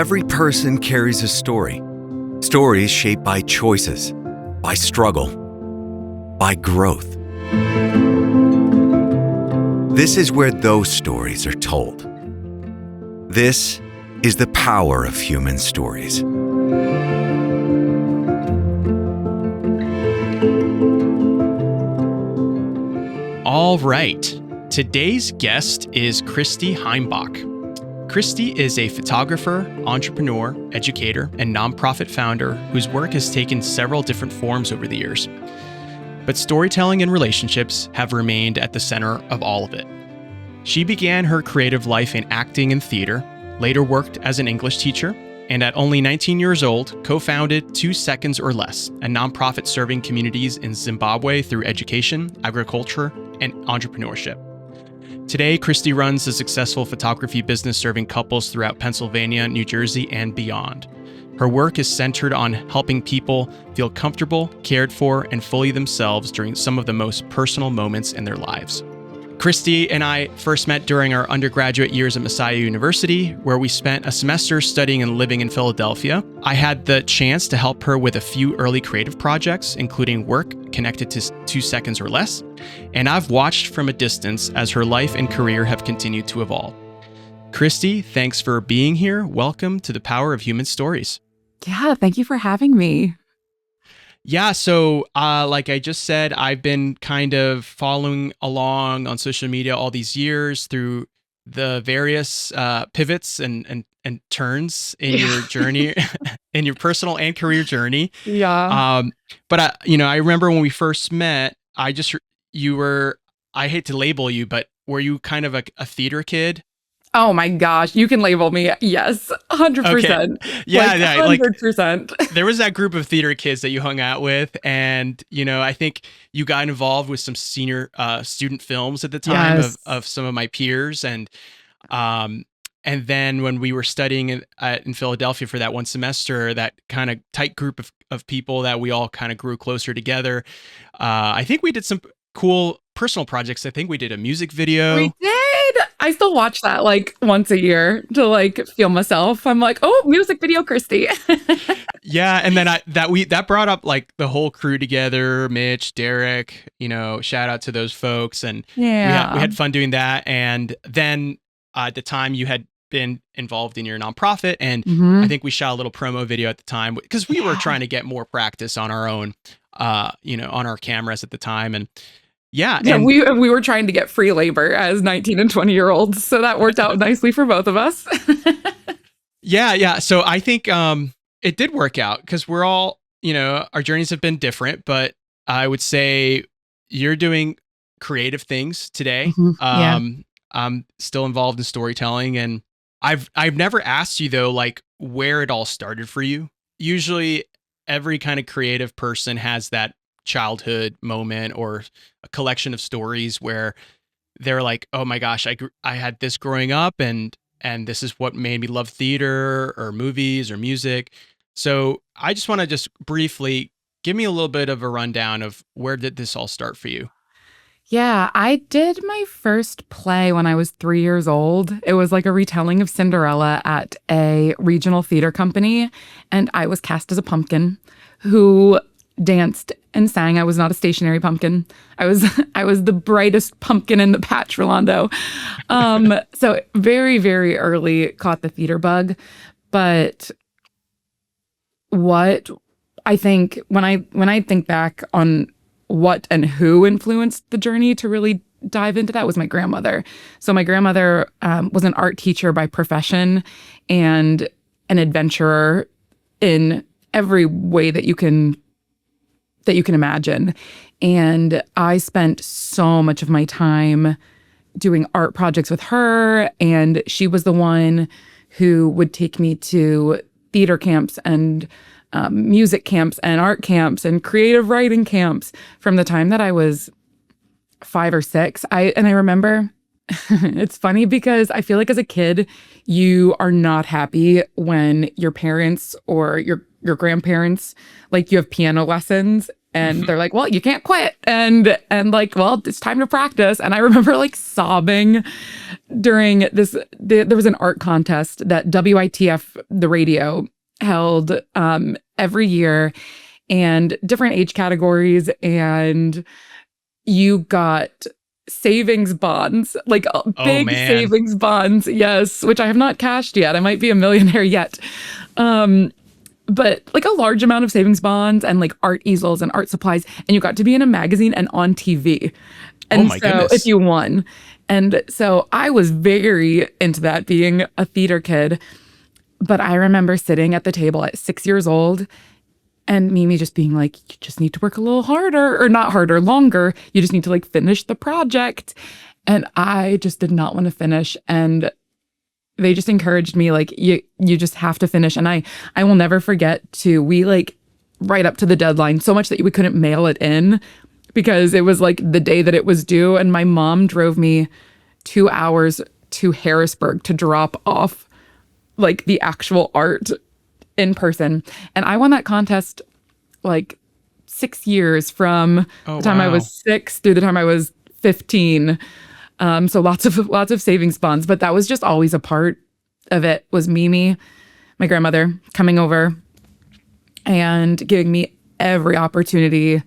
Every person carries a story. Stories shaped by choices, by struggle, by growth. This is where those stories are told. This is the power of human stories. All right. Today's guest is Christie Heimbach. Christie is a photographer, entrepreneur, educator, and nonprofit founder whose work has taken several different forms over the years. But storytelling and relationships have remained at the center of all of it. She began her creative life in acting and theater, later worked as an English teacher, and at only 19 years old, co-founded 2 Seconds or Less, a nonprofit serving communities in Zimbabwe through education, agriculture, and entrepreneurship. Today, Christie runs a successful photography business serving couples throughout Pennsylvania, New Jersey, and beyond. Her work is centered on helping people feel comfortable, cared for, and fully themselves during some of the most personal moments in their lives. Christie and I first met during our undergraduate years at Messiah University, where we spent a semester studying and living in Philadelphia. I had the chance to help her with a few early creative projects, including work connected to 2 Seconds or Less, and I've watched from a distance as her life and career have continued to evolve. Christie, thanks for being here. Welcome to the Power of Human Stories. Yeah, thank you for having me. Yeah, so like I just said, I've been kind of following along on social media all these years through the various pivots and turns in your journey, in your personal and career journey. Yeah. But I remember when we first met, I hate to label you, but were you kind of a theater kid? Oh my gosh, you can label me. Yes, 100%. Okay. Yeah, like 100%. There was that group of theater kids that you hung out with, and I think you got involved with some senior student films at the time. Yes. of some of my peers, and then when we were studying in Philadelphia for that one semester, that kind of tight group of people that we all kind of grew closer together. I think we did some cool personal projects. I think we did a music video. We did. I still watch that like once a year to feel myself. I'm like, oh, music video, Christie. Yeah, and then that brought up like the whole crew together, Mitch, Derek, shout out to those folks, and yeah, we had fun doing that. And then at the time you had been involved in your nonprofit, and I think we shot a little promo video at the time because we were trying to get more practice on our own, on our cameras at the time, and yeah, we were trying to get free labor as 19 and 20-year-olds, so that worked out nicely for both of us. Yeah. So I think it did work out because we're all, our journeys have been different, but I would say you're doing creative things today. I'm still involved in storytelling, and I've never asked you though, like where it all started for you. Usually, every kind of creative person has that childhood moment or a collection of stories where they're like, oh my gosh, I had this growing up, and this is what made me love theater or movies or music. So I just want to just briefly give me a little bit of a rundown of where did this all start for you? Yeah, I did my first play when I was 3 years old. It was like a retelling of Cinderella at a regional theater company, and I was cast as a pumpkin who danced and sang. I was not a stationary pumpkin. I was the brightest pumpkin in the patch, Rolando. So very, very early caught the theater bug. But what I think when I think back on what and who influenced the journey to really dive into that was my grandmother. So my grandmother was an art teacher by profession and an adventurer in every way that you can imagine. And I spent so much of my time doing art projects with her. And she was the one who would take me to theater camps and music camps and art camps and creative writing camps from the time that I was 5 or 6. I remember, it's funny because I feel like as a kid, you are not happy when your parents or your grandparents, like you have piano lessons And they're like, well, you can't quit. And like, well, it's time to practice. And I remember like sobbing during this. There was an art contest that WITF, the radio, held every year, and different age categories. And you got savings bonds, like big savings bonds. Yes, which I have not cashed yet. I might be a millionaire yet. But like a large amount of savings bonds and like art easels and art supplies. And you got to be in a magazine and on TV. And goodness. If you won. And so I was very into that, being a theater kid. But I remember sitting at the table at 6 years old and Mimi just being like, you just need to work a little harder, or not harder, longer. You just need to like finish the project. And I just did not want to finish. And they just encouraged me, like, you just have to finish. And I will never forget we like right up to the deadline, so much that we couldn't mail it in because it was like the day that it was due. And my mom drove me 2 hours to Harrisburg to drop off like the actual art in person. And I won that contest like 6 years from the time I was 6 through the time I was 15. So lots of savings bonds, but that was just always a part of it, was Mimi, my grandmother, coming over and giving me every opportunity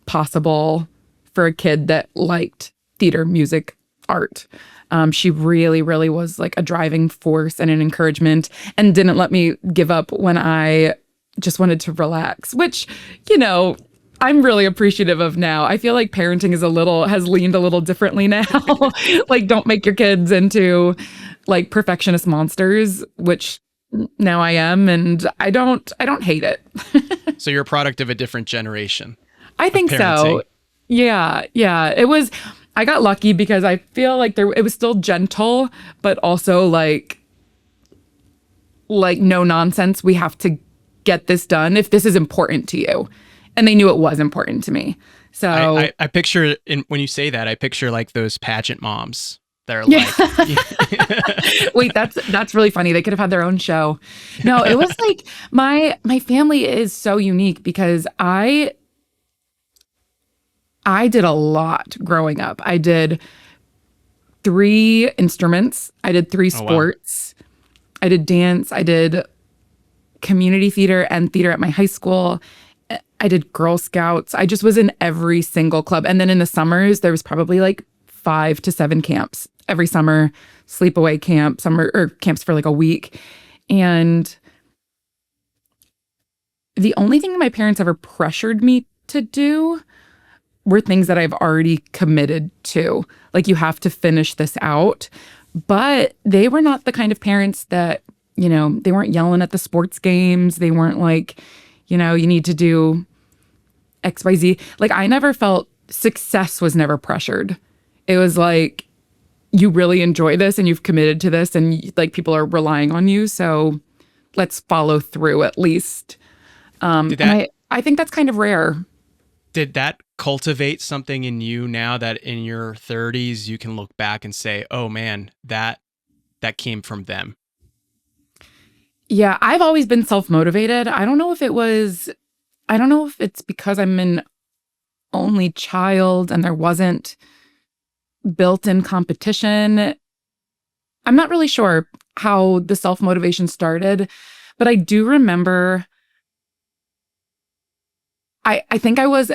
possible for a kid that liked theater, music, art. She really, really was like a driving force and an encouragement, and didn't let me give up when I just wanted to relax, which, you know, I'm really appreciative of now. I feel like parenting has leaned a little differently now. Like, don't make your kids into like perfectionist monsters, which now I am, and I don't hate it. So you're a product of a different generation. I think so. Yeah. I got lucky because I feel like it was still gentle, but also like no nonsense. We have to get this done if this is important to you. And they knew it was important to me. So I picture, when you say that, I picture like those pageant moms. They're like, wait, that's really funny. They could have had their own show. No, it was like my family is so unique because I did a lot growing up. I did 3 instruments. I did 3 sports. Wow. I did dance. I did community theater and theater at my high school. I did Girl Scouts. I just was in every single club. And then in the summers, there was probably like 5 to 7 camps every summer, sleepaway camp, or camps for like a week. And the only thing my parents ever pressured me to do were things that I've already committed to. Like, you have to finish this out. But they were not the kind of parents that, you know, they weren't yelling at the sports games. They weren't like, you know, you need to do XYZ. Like, I never felt success was never pressured. It was like, you really enjoy this and you've committed to this, and like people are relying on you. So let's follow through at least. I think that's kind of rare. Did that cultivate something in you now that in your 30s you can look back and say, oh man, that came from them? Yeah, I've always been self-motivated. I don't know if it's because I'm an only child and there wasn't built-in competition. I'm not really sure how the self-motivation started, but I do remember I think I was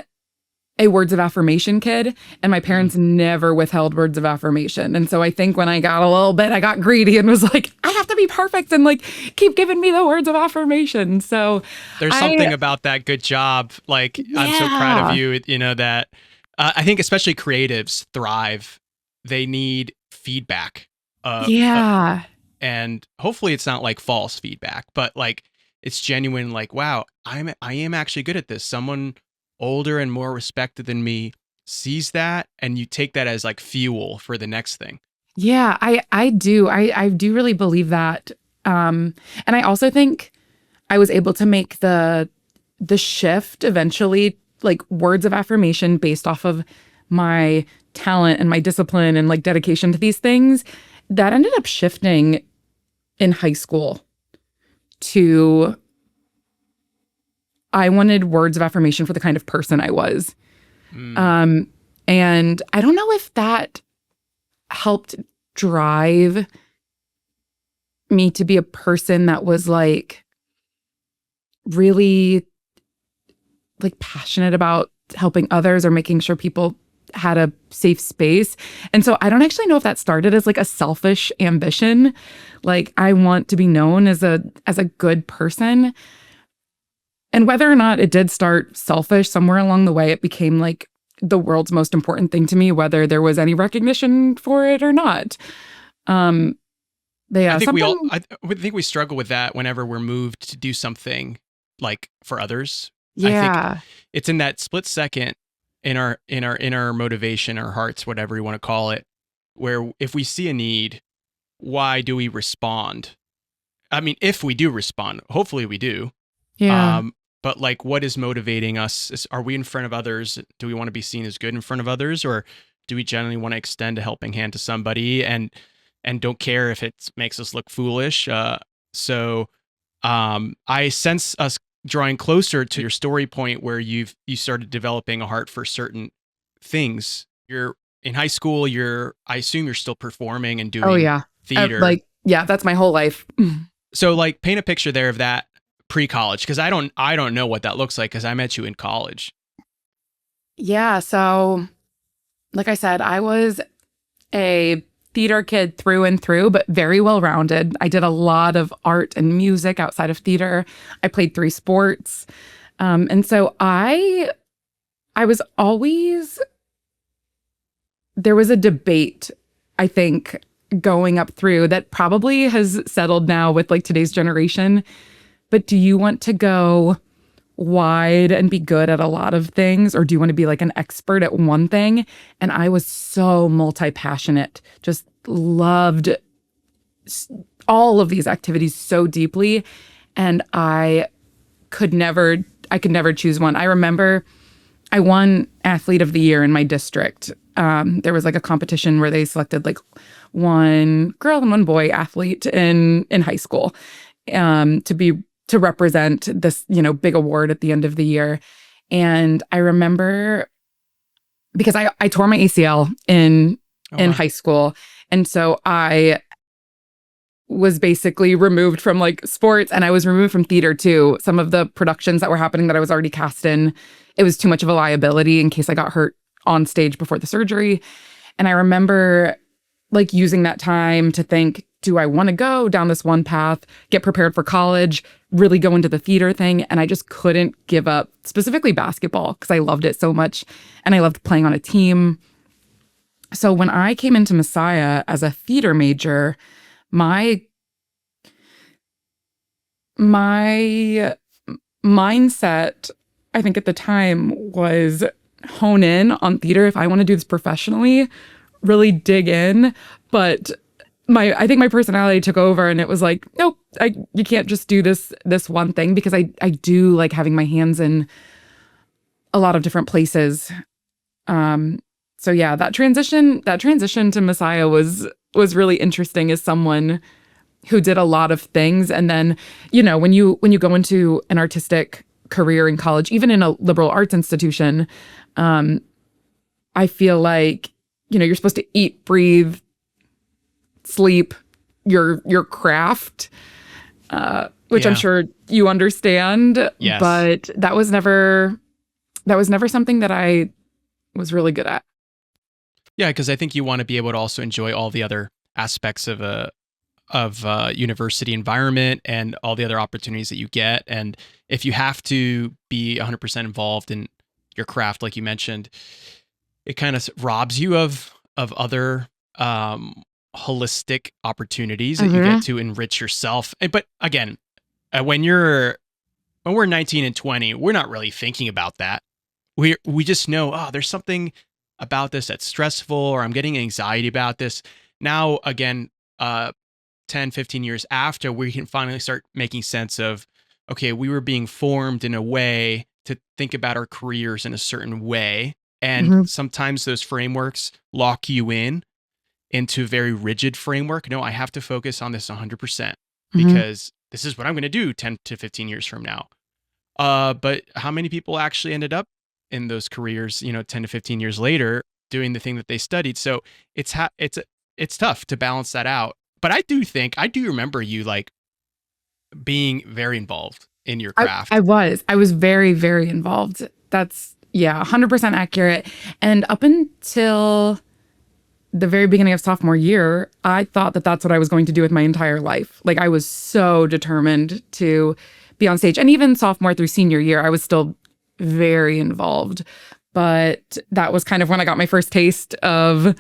a words of affirmation kid, and my parents never withheld words of affirmation. And so I think when I got a little bit, I got greedy and was like, I have to be perfect and like keep giving me the words of affirmation. So there's something about that. Good job. Like, yeah. I'm so proud of you. You know, that I think especially creatives thrive. They need feedback. And hopefully it's not like false feedback, but like it's genuine. Like, wow, I am actually good at this. Someone older and more respected than me sees that, and you take that as like fuel for the next thing. Yeah, I do. I do really believe that. And I also think I was able to make the shift eventually, like words of affirmation based off of my talent and my discipline and like dedication to these things. That ended up shifting in high school to I wanted words of affirmation for the kind of person I was. And I don't know if that helped drive me to be a person that was like really like passionate about helping others or making sure people had a safe space. And so I don't actually know if that started as like a selfish ambition. Like I want to be known as a good person. And whether or not it did start selfish, somewhere along the way, it became like the world's most important thing to me, whether there was any recognition for it or not. But yeah, I think we struggle with that whenever we're moved to do something like for others. Yeah. I think it's in that split second in our inner motivation, our hearts, whatever you want to call it, where if we see a need, why do we respond? I mean, if we do respond, hopefully we do. Yeah. But like, what is motivating us? Are we in front of others? Do we want to be seen as good in front of others, or do we generally want to extend a helping hand to somebody and don't care if it makes us look foolish? So I sense us drawing closer to your story point where you started developing a heart for certain things. You're in high school. I assume you're still performing and doing theater. That's my whole life. So like, paint a picture there of that pre-college, because I don't know what that looks like, because I met you in college. Yeah. So like I said, I was a theater kid through and through, but very well-rounded. I did a lot of art and music outside of theater. I played 3 sports. And so I was always, there was a debate, I think, going up through that probably has settled now with like today's generation. But do you want to go wide and be good at a lot of things, or do you want to be like an expert at one thing? And I was so multi-passionate, just loved all of these activities so deeply, and I could never choose one. I remember I won Athlete of the Year in my district. There was like a competition where they selected like one girl and one boy athlete in high school to represent this, big award at the end of the year. And I remember because I tore my ACL in high school. And so I was basically removed from like sports, and I was removed from theater too. Some of the productions that were happening that I was already cast in, it was too much of a liability in case I got hurt on stage before the surgery. And I remember like using that time to think, do I want to go down this one path, get prepared for college, really go into the theater thing? And I just couldn't give up, specifically basketball, because I loved it so much. And I loved playing on a team. So when I came into Messiah as a theater major, my mindset, I think at the time, was hone in on theater. If I want to do this professionally, really dig in. But I think my personality took over, and it was like, nope, you can't just do this one thing, because I do like having my hands in a lot of different places. So yeah, that transition to Messiah was really interesting as someone who did a lot of things. And then, when you go into an artistic career in college, even in a liberal arts institution, I feel like, you're supposed to eat, breathe, sleep your craft, which I'm sure you understand. Yes. But that was never something that I was really good at. Yeah, because I think you want to be able to also enjoy all the other aspects of a university environment and all the other opportunities that you get. And if you have to be 100% involved in your craft, like you mentioned, it kind of robs you of other holistic opportunities that you get to enrich yourself. But again, when we're 19 and 20, we're not really thinking about that. We just know, there's something about this that's stressful, or I'm getting anxiety about this. Now, again, 10, 15 years after, we can finally start making sense of, okay, we were being formed in a way to think about our careers in a certain way. And sometimes those frameworks lock you into a very rigid framework. No, I have to focus on this 100% because this is what I'm going to do 10 to 15 years from now. But how many people actually ended up in those careers, 10 to 15 years later doing the thing that they studied? So it's tough to balance that out. But I do remember you like being very involved in your craft. I was very, very involved. That's, yeah, 100% accurate. And up until the very beginning of sophomore year, I thought that that's what I was going to do with my entire life. Like, I was so determined to be on stage. And even sophomore through senior year, I was still very involved. But that was kind of when I got my first taste of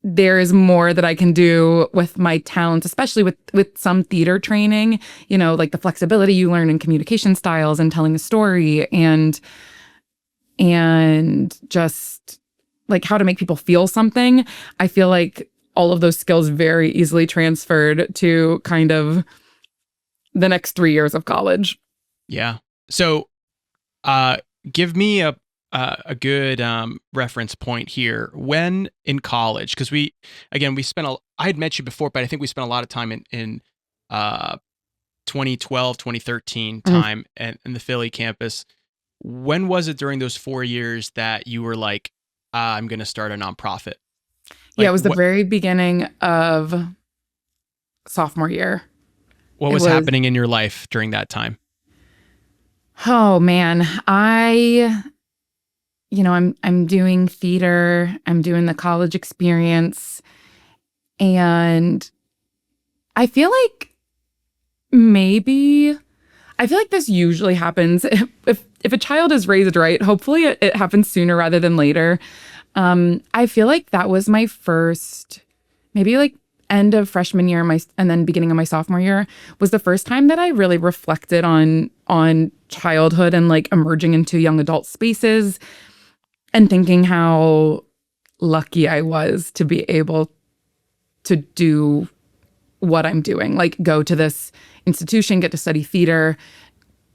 there is more that I can do with my talents, especially with some theater training, like the flexibility you learn in communication styles and telling a story and just like how to make people feel something. I feel like all of those skills very easily transferred to kind of the next 3 years of college. Yeah. So, give me a good reference point here. When in college, because I had met you before, but I think we spent a lot of time in 2012, 2013 time in the Philly campus. When was it during those 4 years that you were like, I'm going to start a nonprofit? It was the very beginning of sophomore year. What was happening in your life during that time? Oh man, I'm doing theater, I'm doing the college experience, and I feel like this usually happens if a child is raised right. Hopefully it happens sooner rather than later. I feel like that was my first, maybe like end of freshman year, and then beginning of my sophomore year was the first time that I really reflected on childhood and like emerging into young adult spaces and thinking how lucky I was to be able to do what I'm doing, like go to this institution, get to study theater,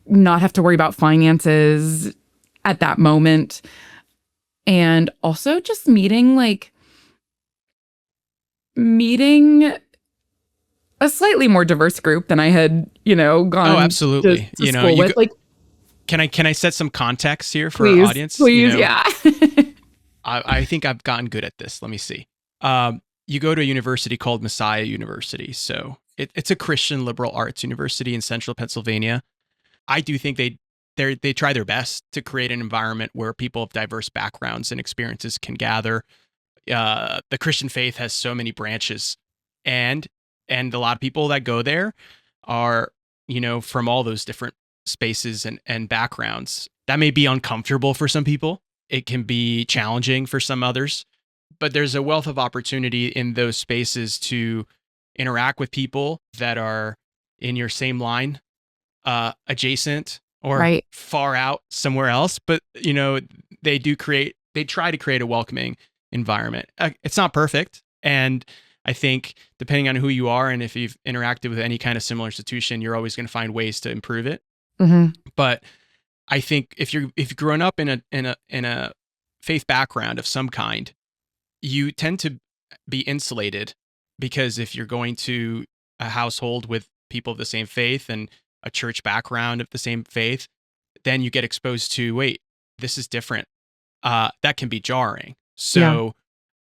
not have to worry about finances at that moment. And also just meeting a slightly more diverse group than I had, gone absolutely. to school with. Can I set some context here for please, our audience? Please, yeah. I think I've gotten good at this. Let me see. You go to a university called Messiah University. So it's a Christian liberal arts university in central Pennsylvania. I do think they try their best to create an environment where people of diverse backgrounds and experiences can gather. The Christian faith has so many branches, and a lot of people that go there are, from all those different spaces and backgrounds. That may be uncomfortable for some people. It can be challenging for some others, but there's a wealth of opportunity in those spaces to interact with people that are in your same line, adjacent or far out somewhere else. But, they try to create a welcoming environment. It's not perfect. And I think depending on who you are and if you've interacted with any kind of similar institution, you're always going to find ways to improve it. Mm-hmm. But I think if you've grown up in a faith background of some kind, you tend to be insulated, because if you're going to a household with people of the same faith and a church background of the same faith, then you get exposed to, wait, this is different. That can be jarring. So,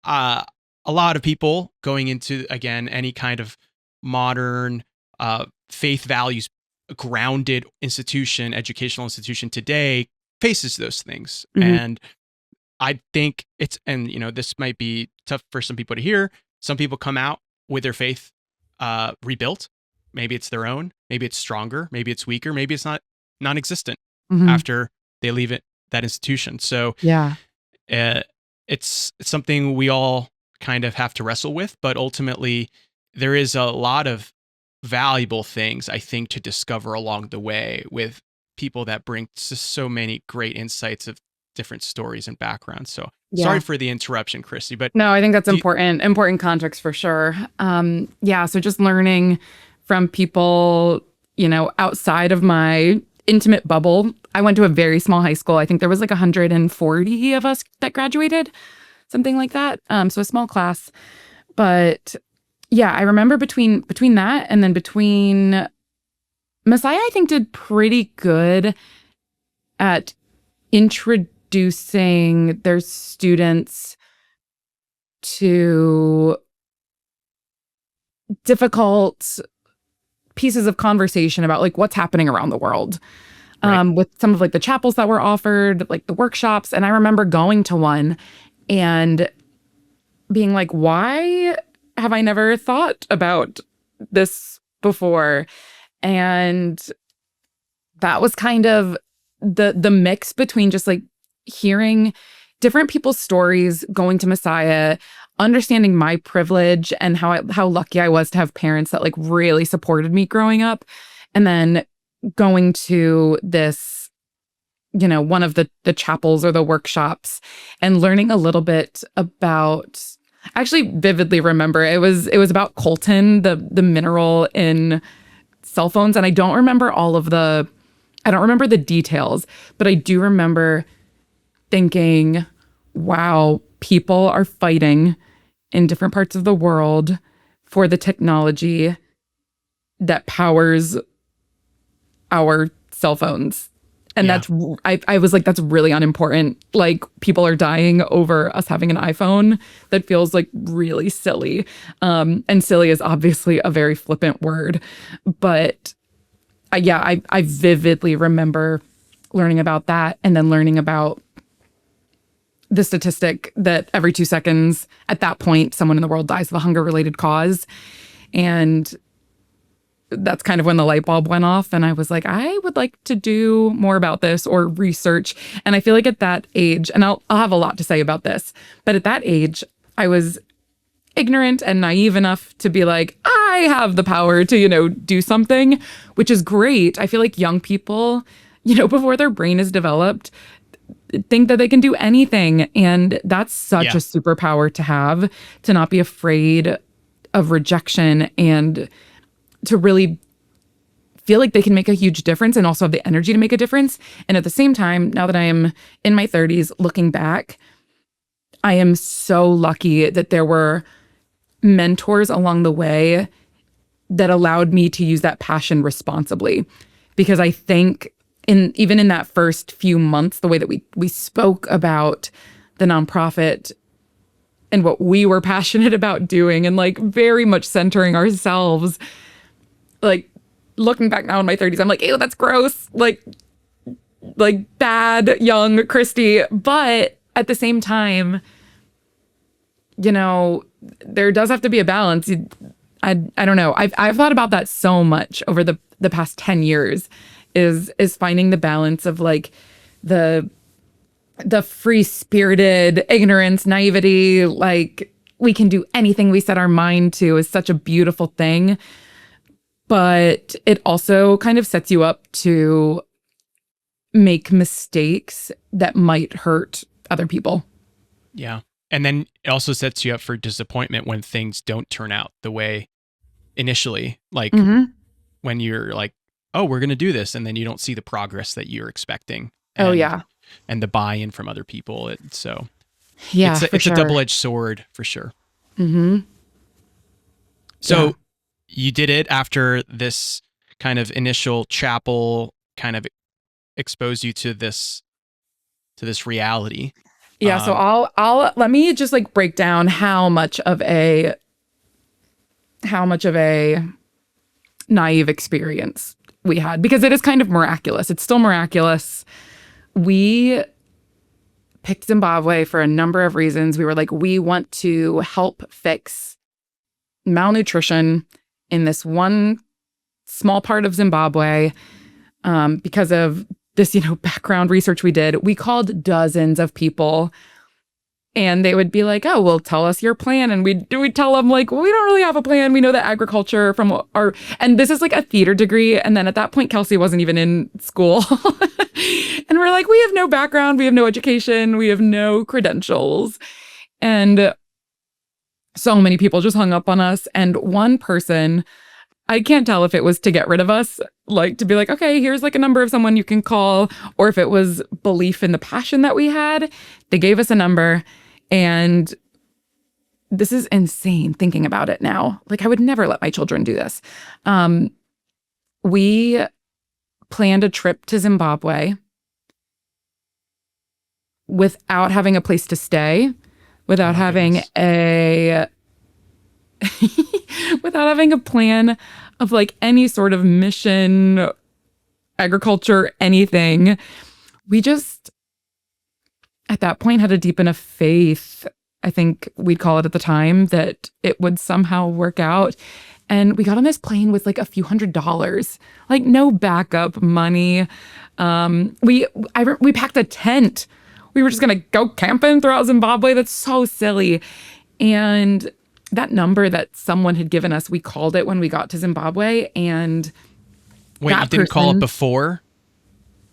a lot of people going into, again, any kind of modern faith values grounded educational institution today faces those things. Mm-hmm. And I think this might be tough for some people to hear. Some people come out with their faith rebuilt. Maybe it's their own, maybe it's stronger, maybe it's weaker, maybe it's non-existent after they leave that institution. So it's something we all kind of have to wrestle with, but ultimately there is a lot of valuable things, I think, to discover along the way with people that bring so many great insights of different stories and backgrounds. So sorry for the interruption, Christie, but no, I think that's important context for sure. So just learning from people, outside of my intimate bubble. I went to a very small high school. I think there was like 140 of us that graduated, something like that. So a small class. But yeah, I remember between that and then between Messiah, I think, did pretty good at introducing their students to difficult pieces of conversation about like what's happening around the world. Right. With some of like the chapels that were offered, like the workshops. And I remember going to one and being like, why have I never thought about this before? And that was kind of the mix between just like hearing different people's stories, going to Messiah, understanding my privilege and how lucky I was to have parents that like really supported me growing up, and then going to this, one of the chapels or the workshops and learning a little bit about. I actually vividly remember it was about coltan, the mineral in cell phones, and I don't remember the details, but I do remember thinking, wow, people are fighting in different parts of the world for the technology that powers our cell phones. And Yeah. I was like, that's really unimportant. Like, people are dying over us having an iPhone. That feels like really silly. And silly is obviously a very flippant word. But I vividly remember learning about that, and then learning about the statistic that every 2 seconds at that point, someone in the world dies of a hunger-related cause. And that's kind of when the light bulb went off. And I was like, I would like to do more about this or research. And I feel like at that age, and I'll have a lot to say about this, but at that age, I was ignorant and naive enough to be like, I have the power to, do something, which is great. I feel like young people, before their brain is developed, think that they can do anything. And that's such a superpower to have, to not be afraid of rejection and to really feel like they can make a huge difference and also have the energy to make a difference. And at the same time, now that I am in my 30s, looking back, I am so lucky that there were mentors along the way that allowed me to use that passion responsibly. Because I think even in that first few months, the way that we spoke about the nonprofit and what we were passionate about doing, and like very much centering ourselves, like looking back now in my 30s, I'm like, ew, that's gross. Like bad young Christie. But at the same time, there does have to be a balance. I don't know. I've thought about that so much over the past 10 years, is finding the balance of like the free-spirited ignorance, naivety, like we can do anything we set our mind to, is such a beautiful thing. But it also kind of sets you up to make mistakes that might hurt other people. Yeah. And then it also sets you up for disappointment when things don't turn out the way initially, like when you're like, oh, we're going to do this. And then you don't see the progress that you're expecting. And the buy-in from other people. It's a double-edged sword for sure. So you did it after this kind of initial chapel kind of exposed you to this reality. Yeah. So I'll let me just like break down how much of a naive experience we had, because it is kind of miraculous. It's still miraculous. We picked Zimbabwe for a number of reasons. We were like, we want to help fix malnutrition in this one small part of Zimbabwe. Because of this, background research we did, we called dozens of people, and they would be like, oh, well, tell us your plan. And we'd tell them like, well, we don't really have a plan. We know that agriculture from and this is like a theater degree. And then at that point, Kelsey wasn't even in school. And we're like, we have no background. We have no education. We have no credentials. And so many people just hung up on us. And one person, I can't tell if it was to get rid of us, like to be like, okay, here's like a number of someone you can call, or if it was belief in the passion that we had. They gave us a number, and this is insane thinking about it now. Like, I would never let my children do this. we planned a trip to Zimbabwe without having a place to stay, without having goodness. a without having a plan of like any sort of mission, agriculture, anything. We just at that point had a deep enough faith, I think we'd call it at the time, that it would somehow work out. And we got on this plane with like a few $100s, like no backup money. We packed a tent. We were just gonna go camping throughout Zimbabwe. That's so silly. And that number that someone had given us, we called it when we got to Zimbabwe. And Wait, you didn't call it before?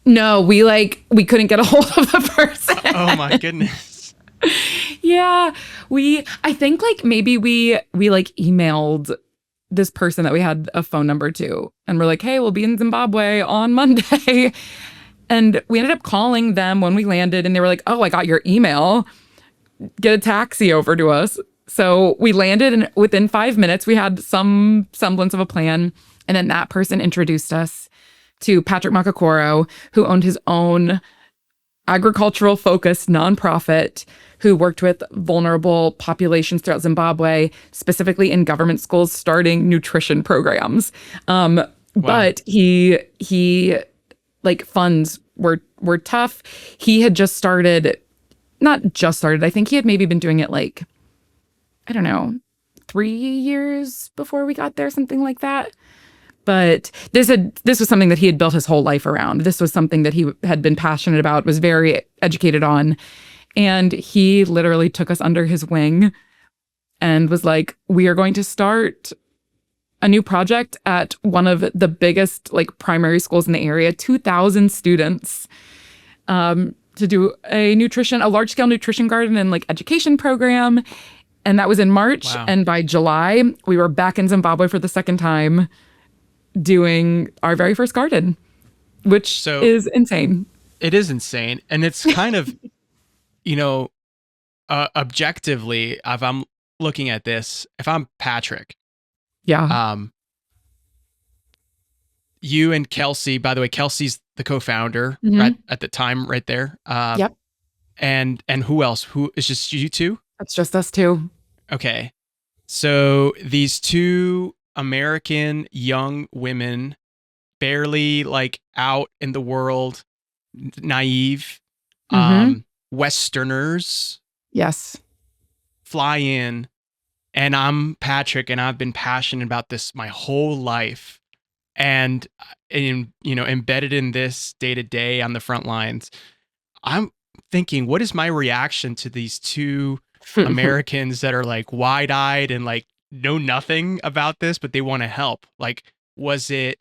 No, we couldn't get a hold of the person. Oh my goodness. Yeah, I think like maybe we like emailed this person that we had a phone number to, and we're like, hey, we'll be in Zimbabwe on Monday. And we ended up calling them when we landed, and they were like, oh, I got your email. Get a taxi over to us. So we landed, and within 5 minutes, we had some semblance of a plan. And then that person introduced us to Patrick Makakoro, who owned his own agricultural-focused nonprofit who worked with vulnerable populations throughout Zimbabwe, specifically in government schools, starting nutrition programs. But he like funds were tough. He had just started, not just started, I think he had maybe been doing it like, I don't know, 3 years before we got there, something like that. But this was something that he had built his whole life around. This was something that he had been passionate about, was very educated on. And he literally took us under his wing and was like, we are going to start a new project at one of the biggest like primary schools in the area, 2,000 students, to do a large scale nutrition garden and like education program. And that was in March. Wow. And by July, we were back in Zimbabwe for the second time doing our very first garden, which is insane. It is insane. And it's kind of, objectively, if I'm looking at this, if I'm Patrick, yeah. You and Kelsey, by the way, Kelsey's the co-founder right at the time, right there. Yep. And who else? Who is just you two? It's just us two. Okay. So these two American young women, barely like out in the world, naive, Westerners. Yes. Fly in. And I'm Patrick, and I've been passionate about this my whole life, and embedded in this day to day on the front lines. I'm thinking, what is my reaction to these two Americans that are like wide eyed and like know nothing about this, but they want to help? Like, was it?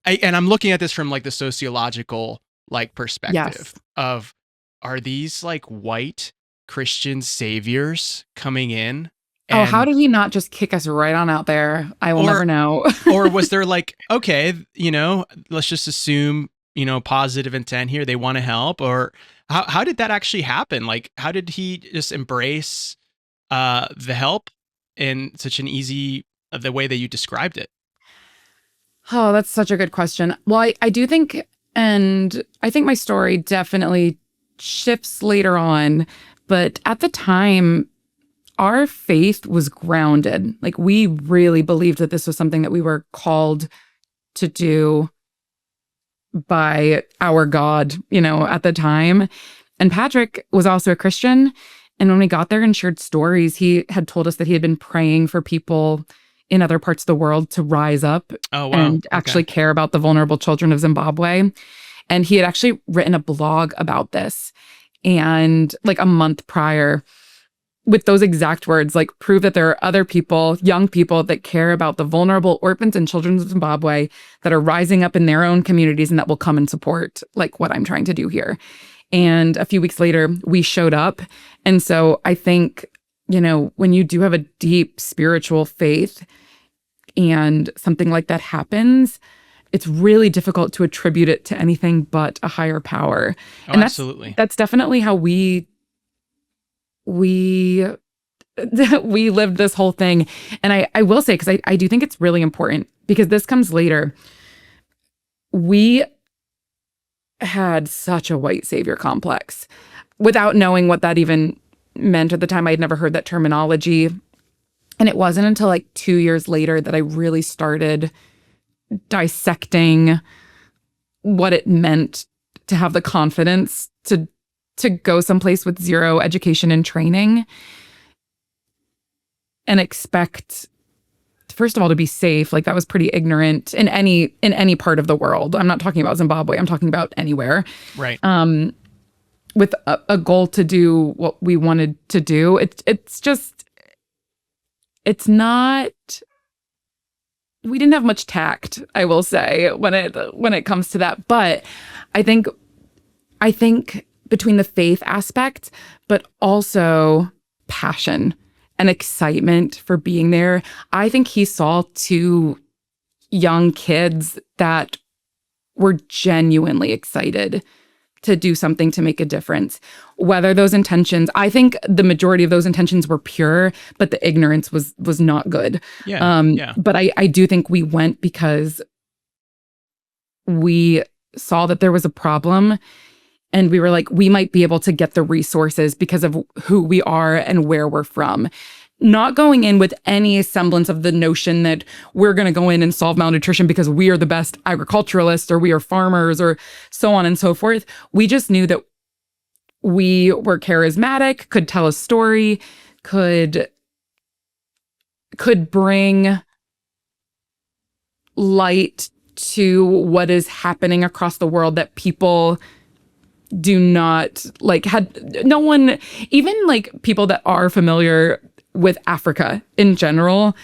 And I'm looking at this from like the sociological like perspective of, are these like white Christian saviors coming in? And, how did he not just kick us right on out there? I will never know. Or was there like, okay, let's just assume, positive intent here. They want to help. Or how did that actually happen? Like, how did he just embrace the help in such an easy, the way that you described it? Oh, that's such a good question. Well, I do think, and I think my story definitely shifts later on, but at the time, our faith was grounded. Like, we really believed that this was something that we were called to do by our God, at the time. And Patrick was also a Christian. And when we got there and shared stories, he had told us that he had been praying for people in other parts of the world to rise up and actually care about the vulnerable children of Zimbabwe. And he had actually written a blog about this. And like a month prior, with those exact words, like, prove that there are other people, young people, that care about the vulnerable orphans and children of Zimbabwe that are rising up in their own communities and that will come and support like what I'm trying to do here. And a few weeks later, we showed up. And so I think, when you do have a deep spiritual faith and something like that happens, it's really difficult to attribute it to anything but a higher power. And absolutely. That's definitely how we lived this whole thing. And I will say, because I do think it's really important, because this comes later. we had such a white savior complex without knowing what that even meant at the time. I had never heard that terminology. And it wasn't until like 2 years later that I really started dissecting what it meant to have the confidence to go someplace with zero education and training and expect, first of all, to be safe. Like, that was pretty ignorant in any part of the world. I'm not talking about Zimbabwe. I'm talking about anywhere. Right. With a goal to do what we wanted to do. It's not, we didn't have much tact, I will say, when it comes to that. But I think between the faith aspect, but also passion and excitement for being there, I think he saw two young kids that were genuinely excited to do something to make a difference. Whether those intentions, I think the majority of those intentions were pure, but the ignorance was not good. Yeah. But I do think we went because we saw that there was a problem, and we were like, we might be able to get the resources because of who we are and where we're from. Not going in with any semblance of the notion that we're going to go in and solve malnutrition because we are the best agriculturalists or we are farmers or so on and so forth. We just knew that we were charismatic, could tell a story, could bring light to what is happening across the world that people do not like. Had no one, even like people that are familiar with Africa in general.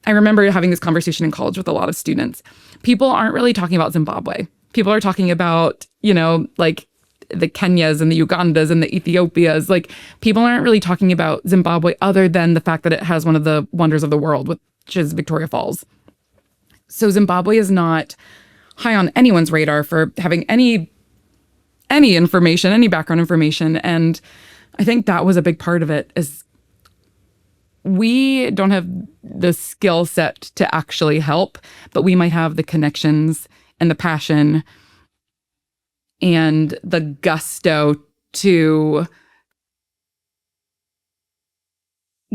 I remember having this conversation in college with a lot of students. People aren't really talking about Zimbabwe. People are talking about, like the Kenyas and the Ugandas and the Ethiopias. Like, people aren't really talking about Zimbabwe other than the fact that it has one of the wonders of the world, which is Victoria Falls. So Zimbabwe is not high on anyone's radar for having any information, any background information. And I think that was a big part of it, is we don't have the skill set to actually help, but we might have the connections and the passion and the gusto to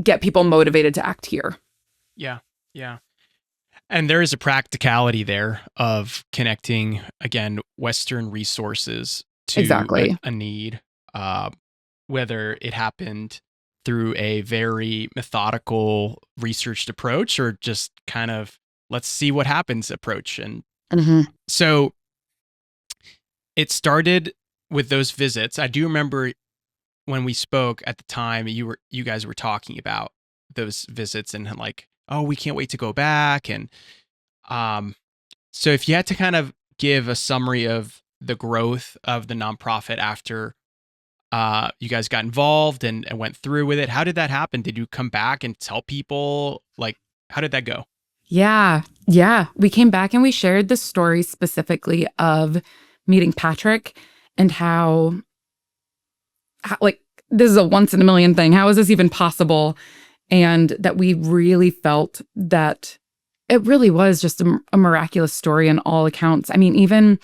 get people motivated to act here. Yeah. And there is a practicality there of connecting, again, Western resources to Exactly. a need, whether it happened through a very methodical, researched approach or just kind of let's see what happens approach. And so it started with those visits. I do remember when we spoke at the time, you guys were talking about those visits and like, oh, we can't wait to go back. And so if you had to kind of give a summary of the growth of the nonprofit after you guys got involved and went through with it, how did that happen? Did you come back and tell people? Like, how did that go? Yeah. We came back and we shared the story specifically of meeting Patrick and how like, this is a once in a million thing. How is this even possible? And that we really felt that it really was just a miraculous story on all accounts. I mean, even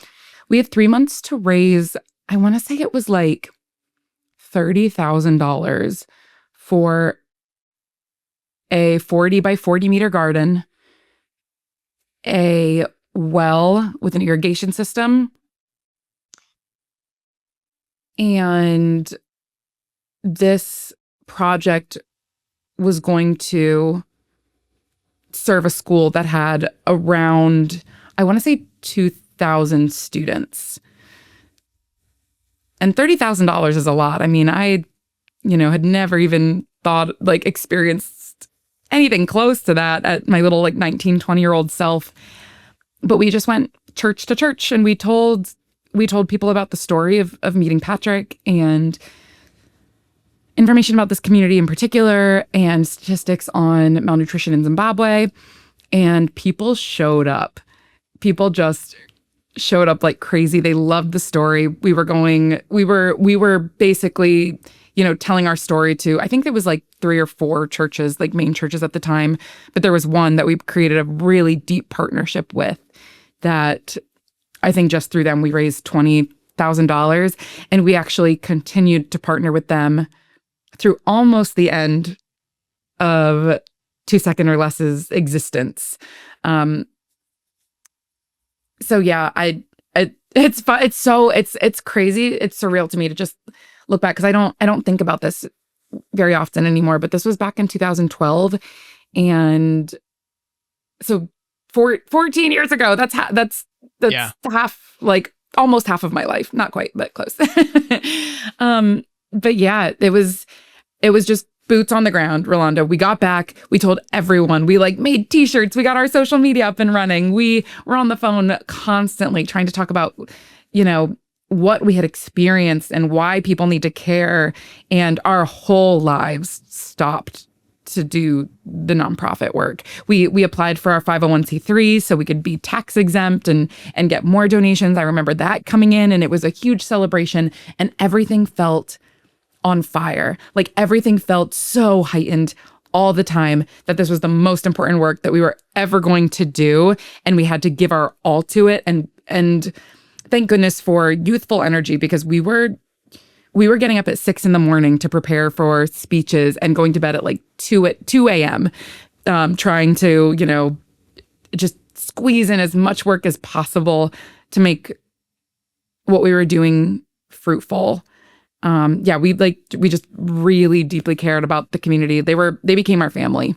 we had 3 months to raise, I want to say it was like $30,000 for a 40 by 40 meter garden, a well with an irrigation system, and this project was going to serve a school that had around, I want to say 2,000 students. And $30,000 is a lot. I mean, I, had never even experienced anything close to that at my little 19, 20-year-old self. But we just went church to church and we told people about the story of meeting Patrick and information about this community in particular and statistics on malnutrition in Zimbabwe. And people showed up. People just showed up like crazy. They loved the story. We were basically, telling our story to, I think there was 3 or 4 churches, main churches at the time, but there was one that we created a really deep partnership with that I think just through them, we raised $20,000. And we actually continued to partner with them through almost the end of 2 Second or Less's existence. So yeah, it's fun. It's crazy. It's surreal to me to just look back, because I don't think about this very often anymore. But this was back in 2012, and so 14 years ago. That's Yeah. half, like almost half of my life. Not quite, but close. But yeah, it was just boots on the ground, Rolando. We got back. We told everyone. We like made t-shirts. We got our social media up and running. We were on the phone constantly trying to talk about, what we had experienced and why people need to care. And our whole lives stopped to do the nonprofit work. We applied for our 501c3 so we could be tax exempt and get more donations. I remember that coming in, and it was a huge celebration, and everything felt on fire. Like everything felt so heightened all the time, that this was the most important work that we were ever going to do, and we had to give our all to it. And thank goodness for youthful energy, because we were getting up at 6 a.m. to prepare for speeches and going to bed at like 2 a.m. Trying to, just squeeze in as much work as possible to make what we were doing fruitful. We just really deeply cared about the community. They became our family.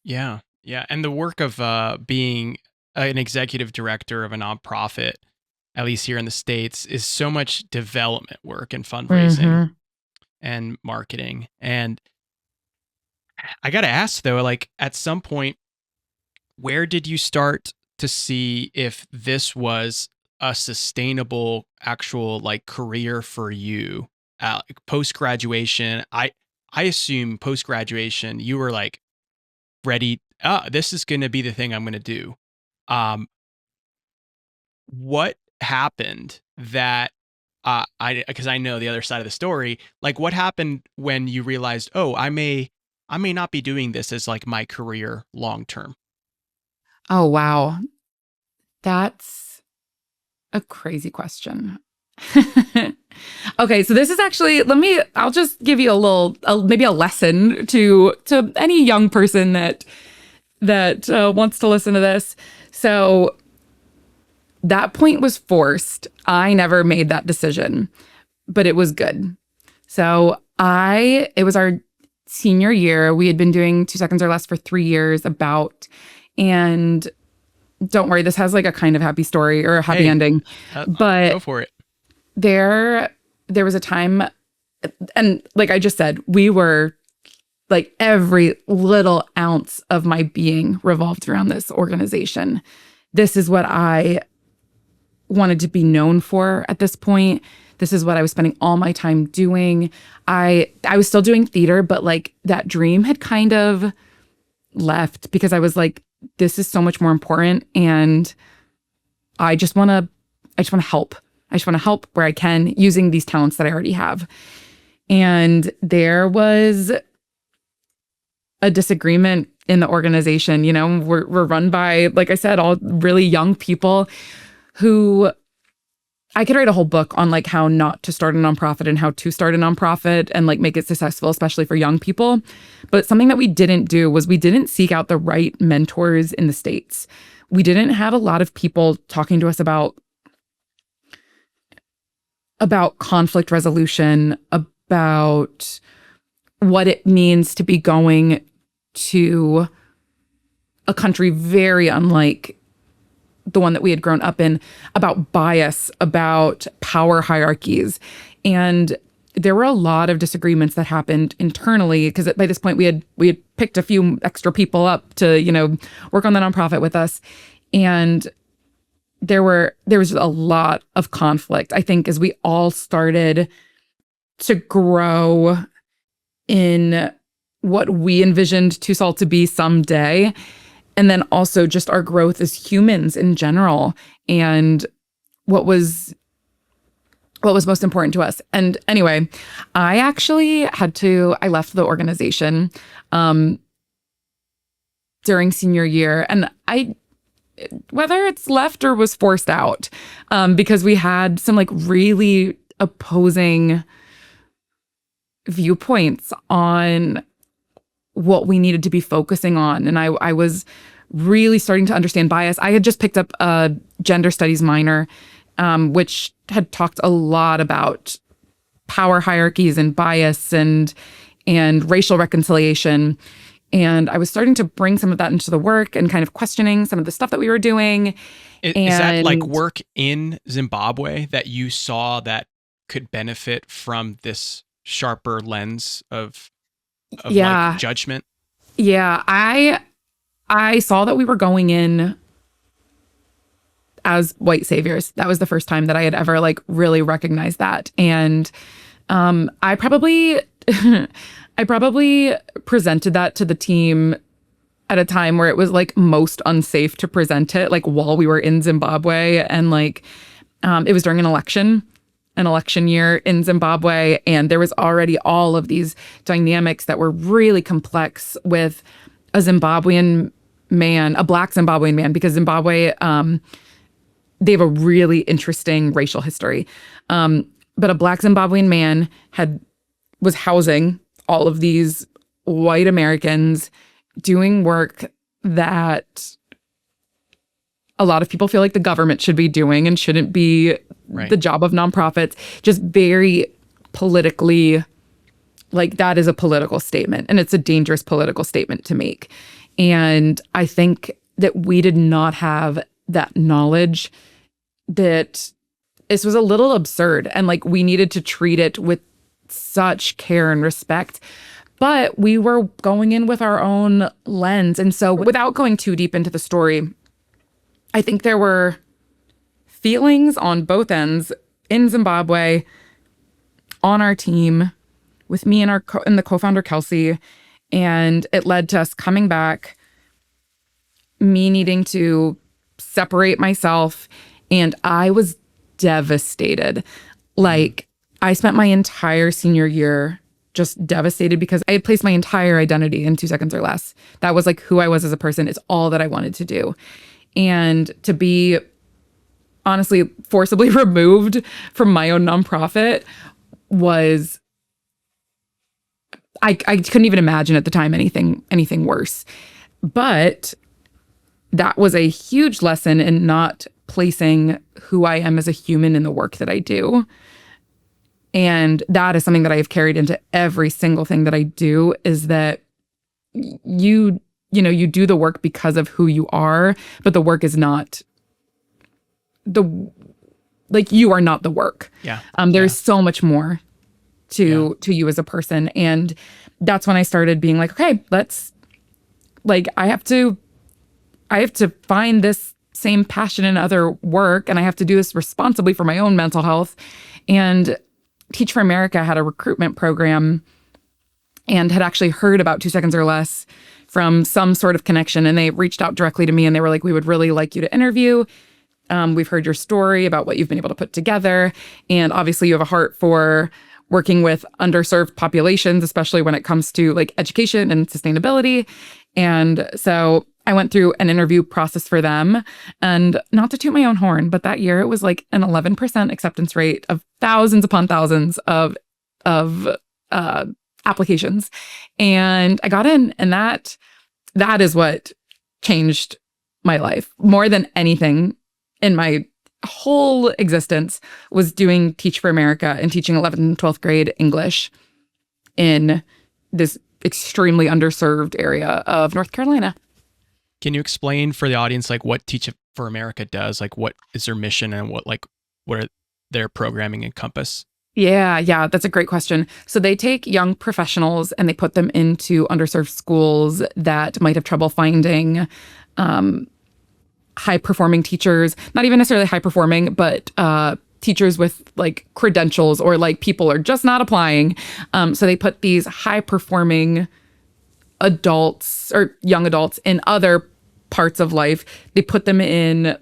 Yeah. Yeah. And the work of being an executive director of a nonprofit, at least here in the States, is so much development work and fundraising and marketing. And I got to ask though, like at some point, where did you start to see if this was a sustainable actual like career for you? Post-graduation, I assume post-graduation, you were like ready. This is going to be the thing I'm going to do. What happened that, because I know the other side of the story, like what happened when you realized, oh, I may not be doing this as like my career long-term? Oh, wow. That's a crazy question. Okay, so this is actually, I'll just give you maybe a lesson to any young person that wants to listen to this. So that point was forced. I never made that decision, but it was good. So it was our senior year. We had been doing 2 Seconds or Less for 3 years and don't worry, this has like a kind of happy story or a happy ending, but go for it. There was a time, and like I just said, we were like every little ounce of my being revolved around this organization. This is what I wanted to be known for at this point. This is what I was spending all my time doing. I was still doing theater, but like that dream had kind of left, because I was like, this is so much more important, and I just want to help. I just want to help where I can using these talents that I already have. And there was a disagreement in the organization. We're run by, like I said, all really young people who I could write a whole book on like how not to start a nonprofit and how to start a nonprofit and like make it successful, especially for young people. But something that we didn't do was we didn't seek out the right mentors in the States. We didn't have a lot of people talking to us about conflict resolution, about what it means to be going to a country very unlike the one that we had grown up in, about bias, about power hierarchies. And there were a lot of disagreements that happened internally, because by this point we had picked a few extra people up to, work on the nonprofit with us. And there was a lot of conflict, I think, as we all started to grow in what we envisioned Tusol to be someday. And then also just our growth as humans in general, and what was most important to us. And anyway, I actually I left the organization during senior year, and whether it's left or was forced out, because we had some like really opposing viewpoints on what we needed to be focusing on. And I was really starting to understand bias. I had just picked up a gender studies minor, which had talked a lot about power hierarchies and bias and racial reconciliation. And I was starting to bring some of that into the work and kind of questioning some of the stuff that we were doing. Is that like work in Zimbabwe that you saw that could benefit from this sharper lens of like judgment? Yeah, I saw that we were going in as white saviors. That was the first time that I had ever like really recognized that. And I probably I probably presented that to the team at a time where it was like most unsafe to present it, like while we were in Zimbabwe. And like it was during an election year in Zimbabwe. And there was already all of these dynamics that were really complex with a Zimbabwean man, a Black Zimbabwean man, because Zimbabwe, they have a really interesting racial history. But a Black Zimbabwean man was housing all of these white Americans doing work that a lot of people feel like the government should be doing and shouldn't be the job of nonprofits. Just very politically, like that is a political statement, and it's a dangerous political statement to make. And I think that we did not have that knowledge, that this was a little absurd, and like we needed to treat it with such care and respect. But we were going in with our own lens. And so without going too deep into the story, I think there were feelings on both ends in Zimbabwe, on our team, with me and the co-founder Kelsey. And it led to us coming back, me needing to separate myself. And I was devastated. Like, I spent my entire senior year just devastated because I had placed my entire identity in 2 seconds or less. That was like who I was as a person. It's all that I wanted to do. And to be honestly forcibly removed from my own nonprofit was, I couldn't even imagine at the time anything worse. But that was a huge lesson in not placing who I am as a human in the work that I do. And that is something that I have carried into every single thing that I do, is that you do the work because of who you are, but the work is not you are not the work. Yeah. There's so much more to you as a person. And that's when I started being like, okay, I have to find this same passion in other work, and I have to do this responsibly for my own mental health. And Teach for America had a recruitment program and had actually heard about 2 seconds or less from some sort of connection. And they reached out directly to me and they were like, we would really like you to interview. We've heard your story about what you've been able to put together. And obviously you have a heart for working with underserved populations, especially when it comes to like education and sustainability. And so I went through an interview process for them, and not to toot my own horn, but that year it was like an 11% acceptance rate of thousands upon thousands of applications. And I got in, and that is what changed my life more than anything in my whole existence, was doing Teach for America and teaching 11th and 12th grade English in this extremely underserved area of North Carolina. Can you explain for the audience like what Teach for America does? Like, what is their mission, and what are their programming encompass? Yeah, that's a great question. So they take young professionals and they put them into underserved schools that might have trouble finding high-performing teachers, not even necessarily high-performing, but teachers with like credentials, or like people are just not applying. So they put these high-performing adults or young adults in other parts of life. They put them in,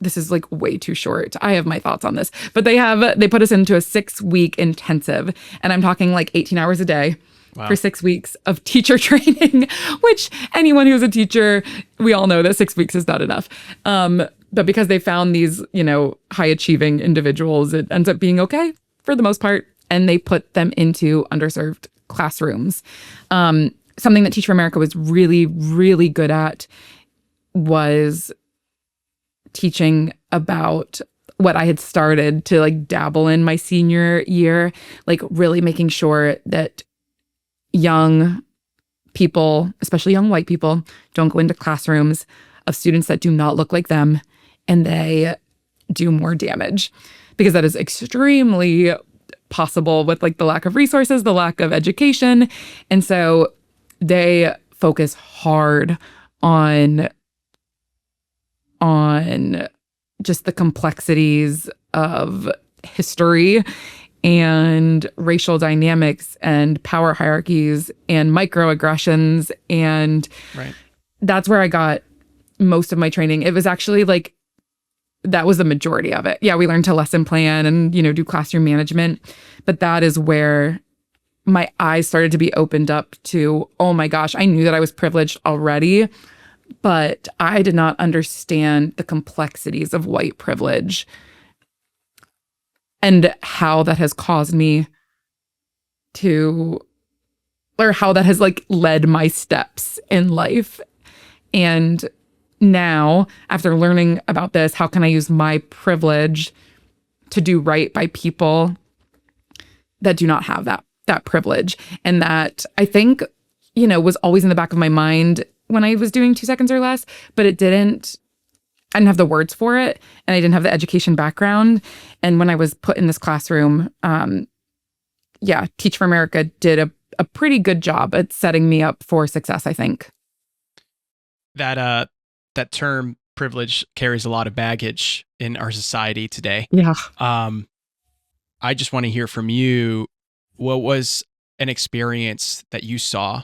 this is like way too short. I have my thoughts on this, but they put us into a 6-week intensive, and I'm talking like 18 hours a day. Wow. for 6 weeks of teacher training, which anyone who's a teacher, we all know that 6 weeks is not enough. But because they found these, high achieving individuals, it ends up being okay for the most part. And they put them into underserved classrooms. Something that Teach for America was really, really good at was teaching about what I had started to like dabble in my senior year, like really making sure that young people, especially young white people, don't go into classrooms of students that do not look like them and they do more damage, because that is extremely possible with like the lack of resources, the lack of education. And so they focus hard on just the complexities of history and racial dynamics and power hierarchies and microaggressions. And Right. that's where I got most of my training. It was actually like, that was the majority of it. Yeah, we learned to lesson plan and, do classroom management. But that is where my eyes started to be opened up to, oh my gosh, I knew that I was privileged already, but I did not understand the complexities of white privilege and how that has caused me to, or how that has like led my steps in life. And now, after learning about this, how can I use my privilege to do right by people that do not have that privilege? And that, I think, was always in the back of my mind when I was doing 2 seconds or less, but I didn't have the words for it, and I didn't have the education background. And when I was put in this classroom, Teach for America did a pretty good job at setting me up for success, I think. That term privilege carries a lot of baggage in our society today. Yeah. I just want to hear from you. What was an experience that you saw?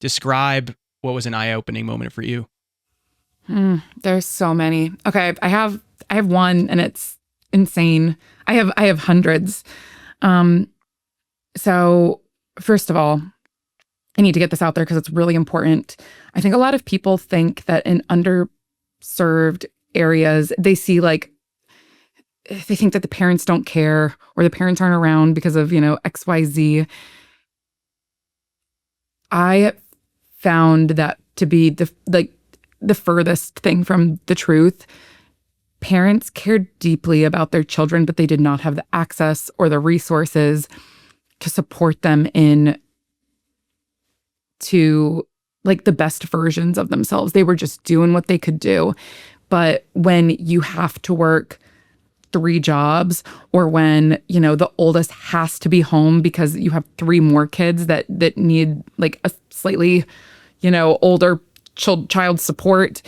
Describe what was an eye-opening moment for you. There's so many. Okay, I have one, and it's insane. I have hundreds. So first of all, I need to get this out there because it's really important. I think a lot of people think that in underserved areas, they think that the parents don't care or the parents aren't around because of, XYZ. I found that to be the furthest thing from the truth. Parents cared deeply about their children, but they did not have the access or the resources to support them to like the best versions of themselves. They were just doing what they could do. But when you have to work 3 jobs, or when, the oldest has to be home because you have 3 more kids that need like a slightly, older child support.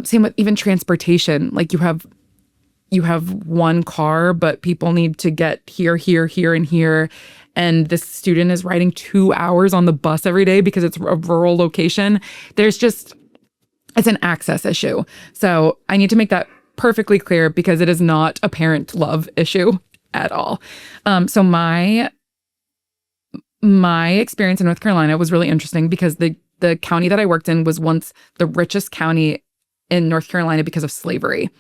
Same with even transportation. Like you have 1 car, but people need to get here, and here. And this student is riding 2 hours on the bus every day because it's a rural location. It's an access issue. So I need to make that perfectly clear because it is not a parent love issue at all. So my experience in North Carolina was really interesting because the county that I worked in was once the richest county in North Carolina because of slavery.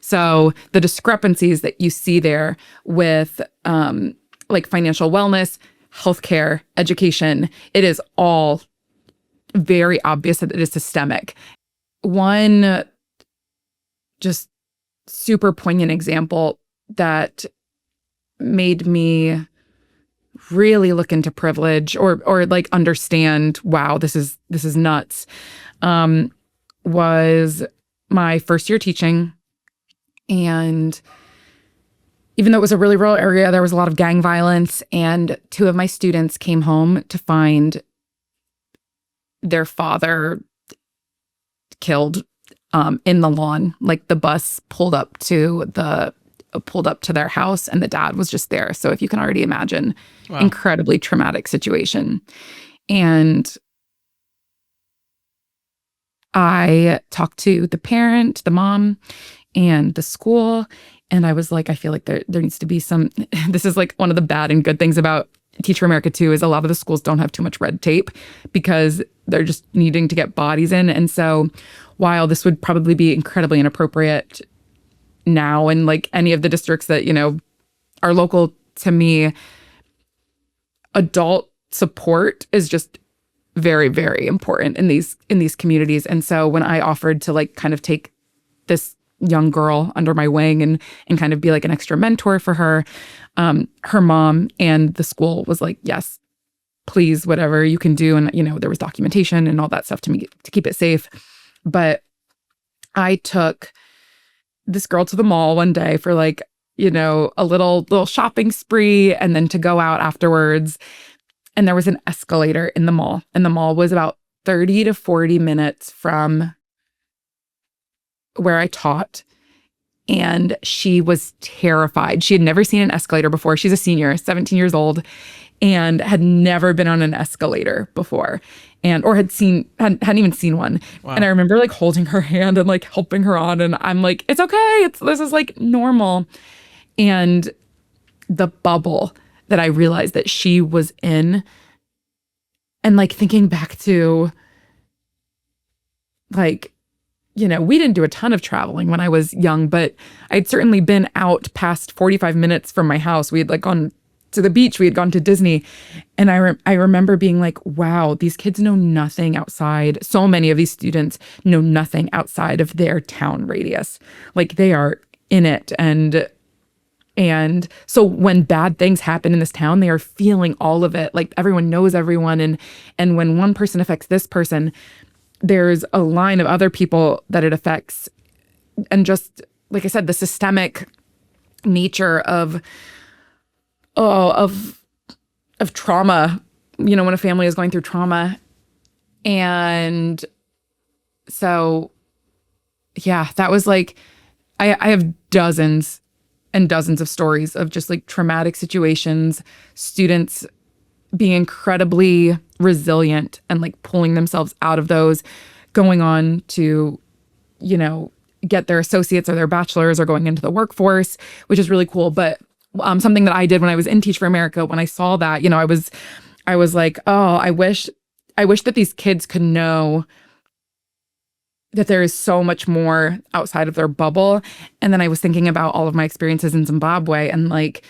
So the discrepancies that you see there with like financial wellness, healthcare, education, it is all very obvious that it is systemic. One just super poignant example that made me really look into privilege or like understand, wow, this is nuts, was my first year teaching. And even though it was a really rural area, there was a lot of gang violence, and 2 of my students came home to find their father killed in the lawn. Like the bus pulled up to their house, and the dad was just there. So if you can already imagine, Wow. Incredibly traumatic situation. And I talked to the parent, the mom, and the school. And I was like, I feel like there needs to be some, this is like one of the bad and good things about Teach for America too is a lot of the schools don't have too much red tape because they're just needing to get bodies in. And so while this would probably be incredibly inappropriate now in like any of the districts that, are local to me, adult support is just very, very important in these communities. And so when I offered to like kind of take this young girl under my wing and kind of be like an extra mentor for her, her mom and the school was like, yes, please, whatever you can do. And, there was documentation and all that stuff to keep it safe. But I took this girl to the mall one day for like, a little shopping spree and then to go out afterwards. And there was an escalator in the mall, and the mall was about 30 to 40 minutes from where I taught. And she was terrified. She had never seen an escalator before. She's a senior, 17 years old, and had never been on an escalator before, or hadn't even seen one. Wow. And I remember like holding her hand and like helping her on, and I'm like, it's okay. This is like normal. And the bubble that I realized that she was in, and like thinking back to like, we didn't do a ton of traveling when I was young, but I'd certainly been out past 45 minutes from my house. We had like gone to the beach. We had gone to Disney. And I remember being like, wow, these kids know nothing outside. So many of these students know nothing outside of their town radius. Like they are in it. And so when bad things happen in this town, they are feeling all of it. Like everyone knows everyone. And when one person affects this person, there's a line of other people that it affects. And just, like I said, the systemic nature of trauma, when a family is going through trauma. And so, yeah, that was like, I have dozens and dozens of stories of just like traumatic situations, students being incredibly resilient and like pulling themselves out of those, going on to, get their associates or their bachelor's or going into the workforce, which is really cool. But something that I did when I was in Teach for America, when I saw that, I was like, oh, I wish that these kids could know that there is so much more outside of their bubble. And then I was thinking about all of my experiences in Zimbabwe and like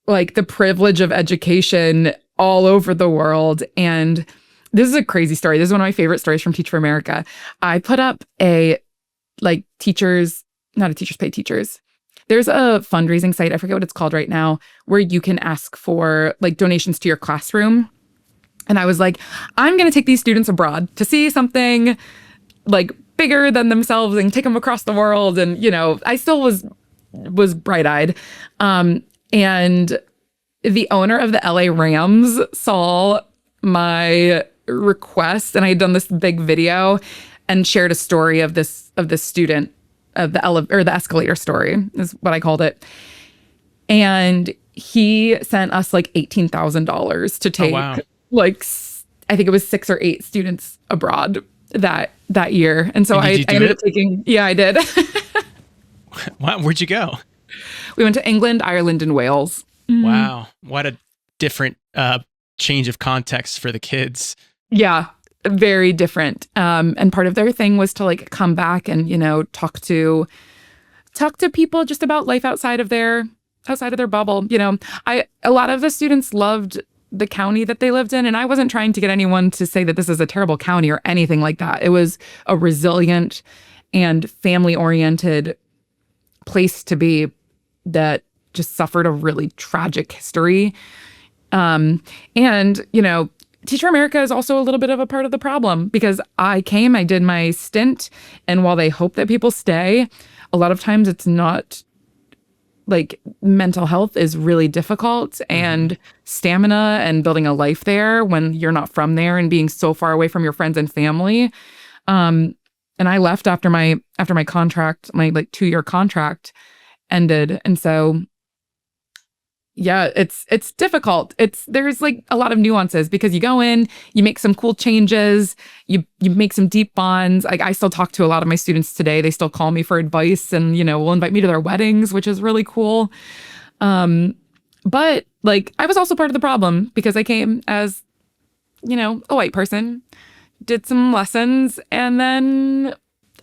the privilege of education all over the world. And this is a crazy story. This is one of my favorite stories from Teach for America. I put up a like teachers, not a teachers pay teachers. There's a fundraising site, I forget what it's called right now, where you can ask for like donations to your classroom. And I was like, I'm going to take these students abroad to see something like bigger than themselves and take them across the world. And, I still was bright-eyed. And the owner of the LA Rams saw my request, and I had done this big video and shared a story of this student, of the escalator story is what I called it. And he sent us like $18,000 to take like, I think it was 6 or 8 students abroad that year. And so I ended up taking, yeah, I did. Wow. Where'd you go? We went to England, Ireland, and Wales. Wow. What a different change of context for the kids. Yeah, very different. And part of their thing was to like come back and, talk to people just about life outside of their bubble. A lot of the students loved the county that they lived in. And I wasn't trying to get anyone to say that this is a terrible county or anything like that. It was a resilient and family-oriented place to be that just suffered a really tragic history. And, Teach for America is also a little bit of a part of the problem because I did my stint, and while they hope that people stay, a lot of times it's not. Like mental health is really difficult, and stamina and building a life there when you're not from there and being so far away from your friends and family. And I left after my contract, my like 2-year contract ended. And so, yeah, it's difficult. There's like a lot of nuances because you go in, you make some cool changes, you make some deep bonds. Like I still talk to a lot of my students today. They still call me for advice and, will invite me to their weddings, which is really cool. But like, I was also part of the problem because I came as, a white person, did some lessons, and then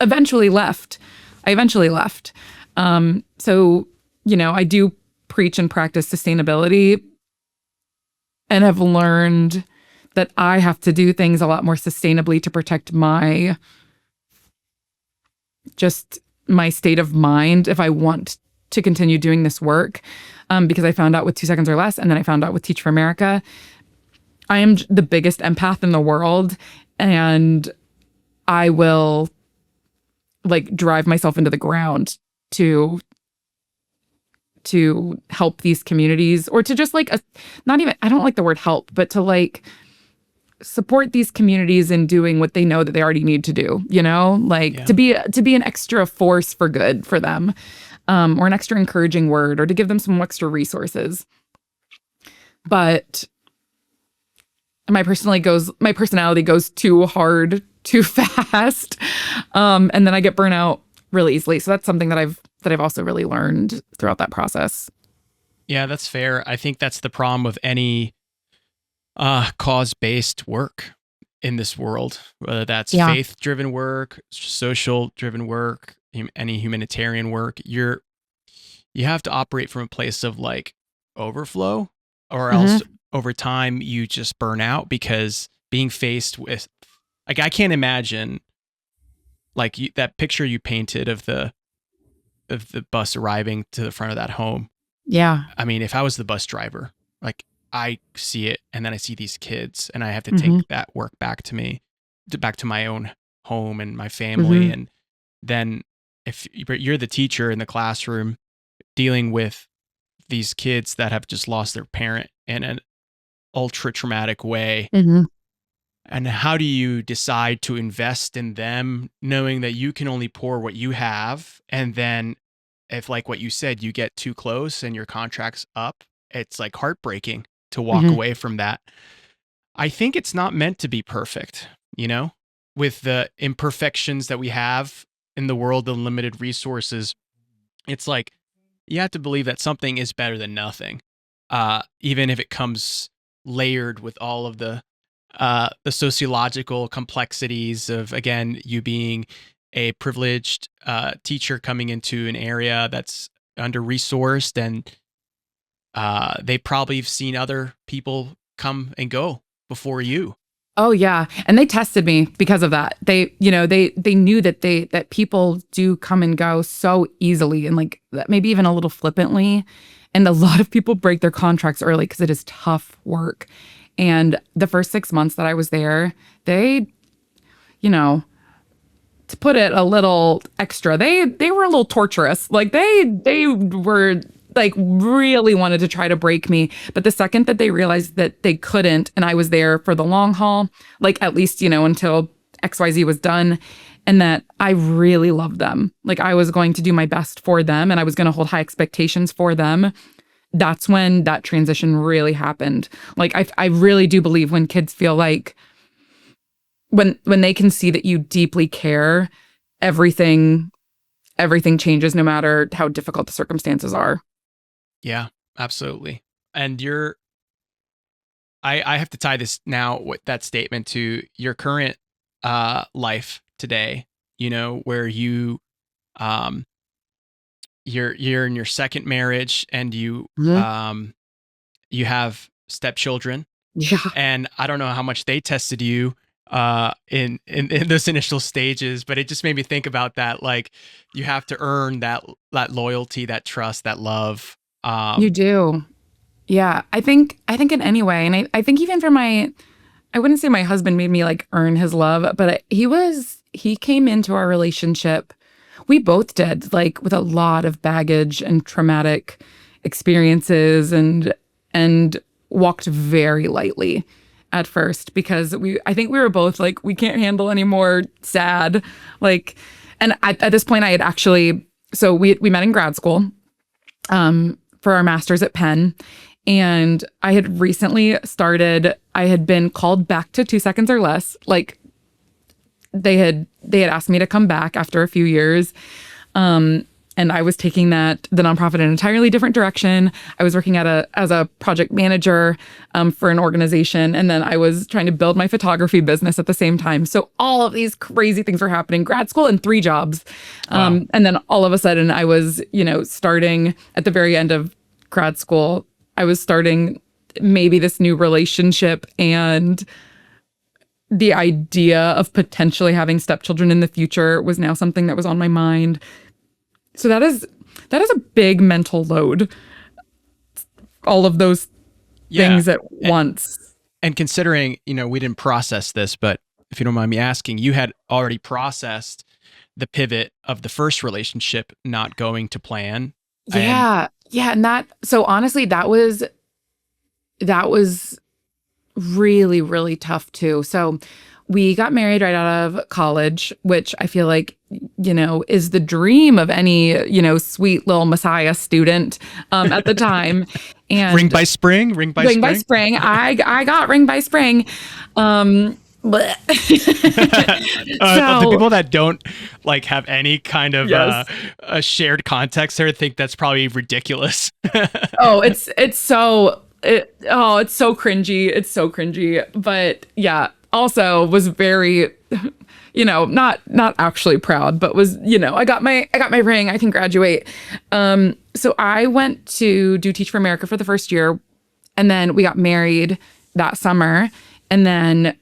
eventually left. I eventually left. So, I do preach and practice sustainability and have learned that I have to do things a lot more sustainably to protect my state of mind if I want to continue doing this work. Because I found out with 2 Seconds or Less, and then I found out with Teach for America, I am the biggest empath in the world, and I will like drive myself into the ground to help these communities, or to just like not even, I don't like the word help, but to like support these communities in doing what they know that they already need to do, to be an extra force for good for them, or an extra encouraging word, or to give them some extra resources. But my personality goes too hard, too fast. And then I get burnt out really easily. So that's something that I've also really learned throughout that process. Yeah, that's fair. I think that's the problem with any cause-based work in this world, whether that's faith-driven work, social-driven work, any humanitarian work. You have to operate from a place of like overflow, or else over time you just burn out, because being faced with, like, I can't imagine like that picture you painted of the bus arriving to the front of that home. Yeah. I mean, if I was the bus driver, like, I see it, and then I see these kids, and I have to take that work back to me, back to my own home and my family. And then if you're the teacher in the classroom dealing with these kids that have just lost their parent in an ultra traumatic way, and how do you decide to invest in them, knowing that you can only pour what you have, and then if, like what you said, you get too close and your contract's up, it's like heartbreaking to walk away from that. I think it's not meant to be perfect, with the imperfections that we have in the world of limited resources. It's like, you have to believe that something is better than nothing, even if it comes layered with all of the sociological complexities of, again, you being a privileged teacher coming into an area that's under-resourced, and they probably have seen other people come and go before you. Oh yeah, and they tested me because of that. They knew that people do come and go so easily, and like maybe even a little flippantly, and a lot of people break their contracts early because it is tough work. And the first 6 months that I was there, they, to put it a little extra, they were a little torturous. Like they were like really wanted to try to break me. But the second that they realized that they couldn't, and I was there for the long haul, like at least, until XYZ was done, and that I really loved them. Like I was going to do my best for them, and I was going to hold high expectations for them. That's when that transition really happened. Like I really do believe when kids feel like when they can see that you deeply care, everything changes, no matter how difficult the circumstances are. Yeah, absolutely. And I have to tie this now with that statement to your current life today, where you you're in your second marriage, and you you have stepchildren. Yeah. And I don't know how much they tested you in those initial stages, but it just made me think about that. Like, you have to earn that loyalty, that trust, that love. You do. Yeah. I think in any way. And I think even for I wouldn't say my husband made me like earn his love, but he came into our relationship. We both did, like, with a lot of baggage and traumatic experiences, and walked very lightly at first, because I think we were both like, we can't handle any more sad. Like, and at this point I had actually, so we met in grad school for our master's at Penn. And I had recently I had been called back to 2 Seconds or Less. Like, they had asked me to come back after a few years. And And I was taking the nonprofit in an entirely different direction. I was working as a project manager for an organization. And then I was trying to build my photography business at the same time. So all of these crazy things were happening, grad school and 3 jobs. Wow. And then all of a sudden I was, starting at the very end of grad school, I was starting maybe this new relationship, and the idea of potentially having stepchildren in the future was now something that was on my mind. So that is a big mental load. All of those things at once. And considering, we didn't process this, but if you don't mind me asking, you had already processed the pivot of the first relationship not going to plan. Yeah. And so honestly, that was really, really tough too. So we got married right out of college, which I feel like, is the dream of any, sweet little Messiah student at the time. And ring by spring. I got ring by spring. The people that don't have any kind of a shared context there think that's probably ridiculous. It's so cringy. It's so cringy. But yeah, also was very, not actually proud, but was, I got my ring, I can graduate. So I went to do Teach for America for the first year, and then we got married that summer, and then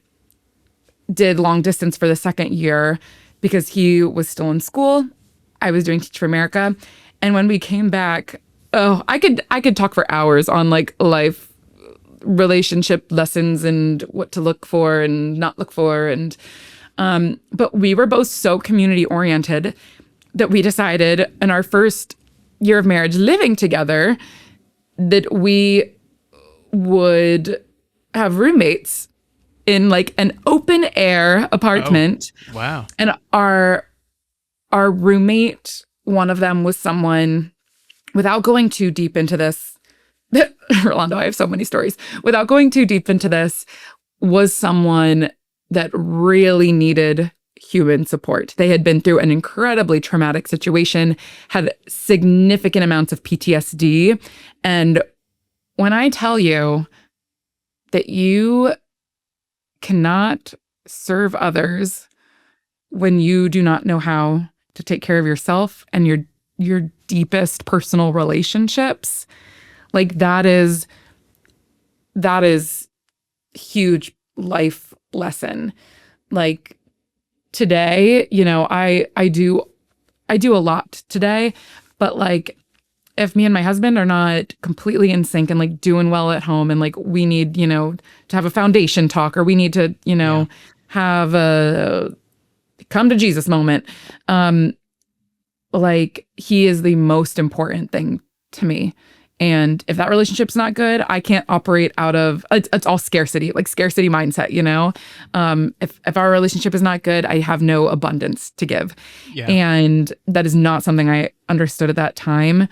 did long distance for the second year because he was still in school. I was doing Teach for America. And when we came back, I could talk for hours on life, relationship lessons and what to look for and not look for. And, but we were both so community oriented that we decided in our first year of marriage living together that we would have roommates in an open air apartment. Oh, wow. And our roommate, one of them was someone, without going too deep into this, Rolando, I have so many stories. Without going too deep into this, was someone that really needed human support. They had been through an incredibly traumatic situation, had significant amounts of PTSD. And when I tell you that you cannot serve others when you do not know how to take care of yourself and your deepest personal relationships, that is huge life lesson. Today, I do a lot today, but if me and my husband are not completely in sync and doing well at home, and we need, to have a foundation talk, or we need to, have a come to Jesus moment. He is the most important thing to me. And if that relationship's not good, I can't operate out of, it's all scarcity, scarcity mindset, if our relationship is not good, I have no abundance to give. Yeah. And that is not something I understood at that time.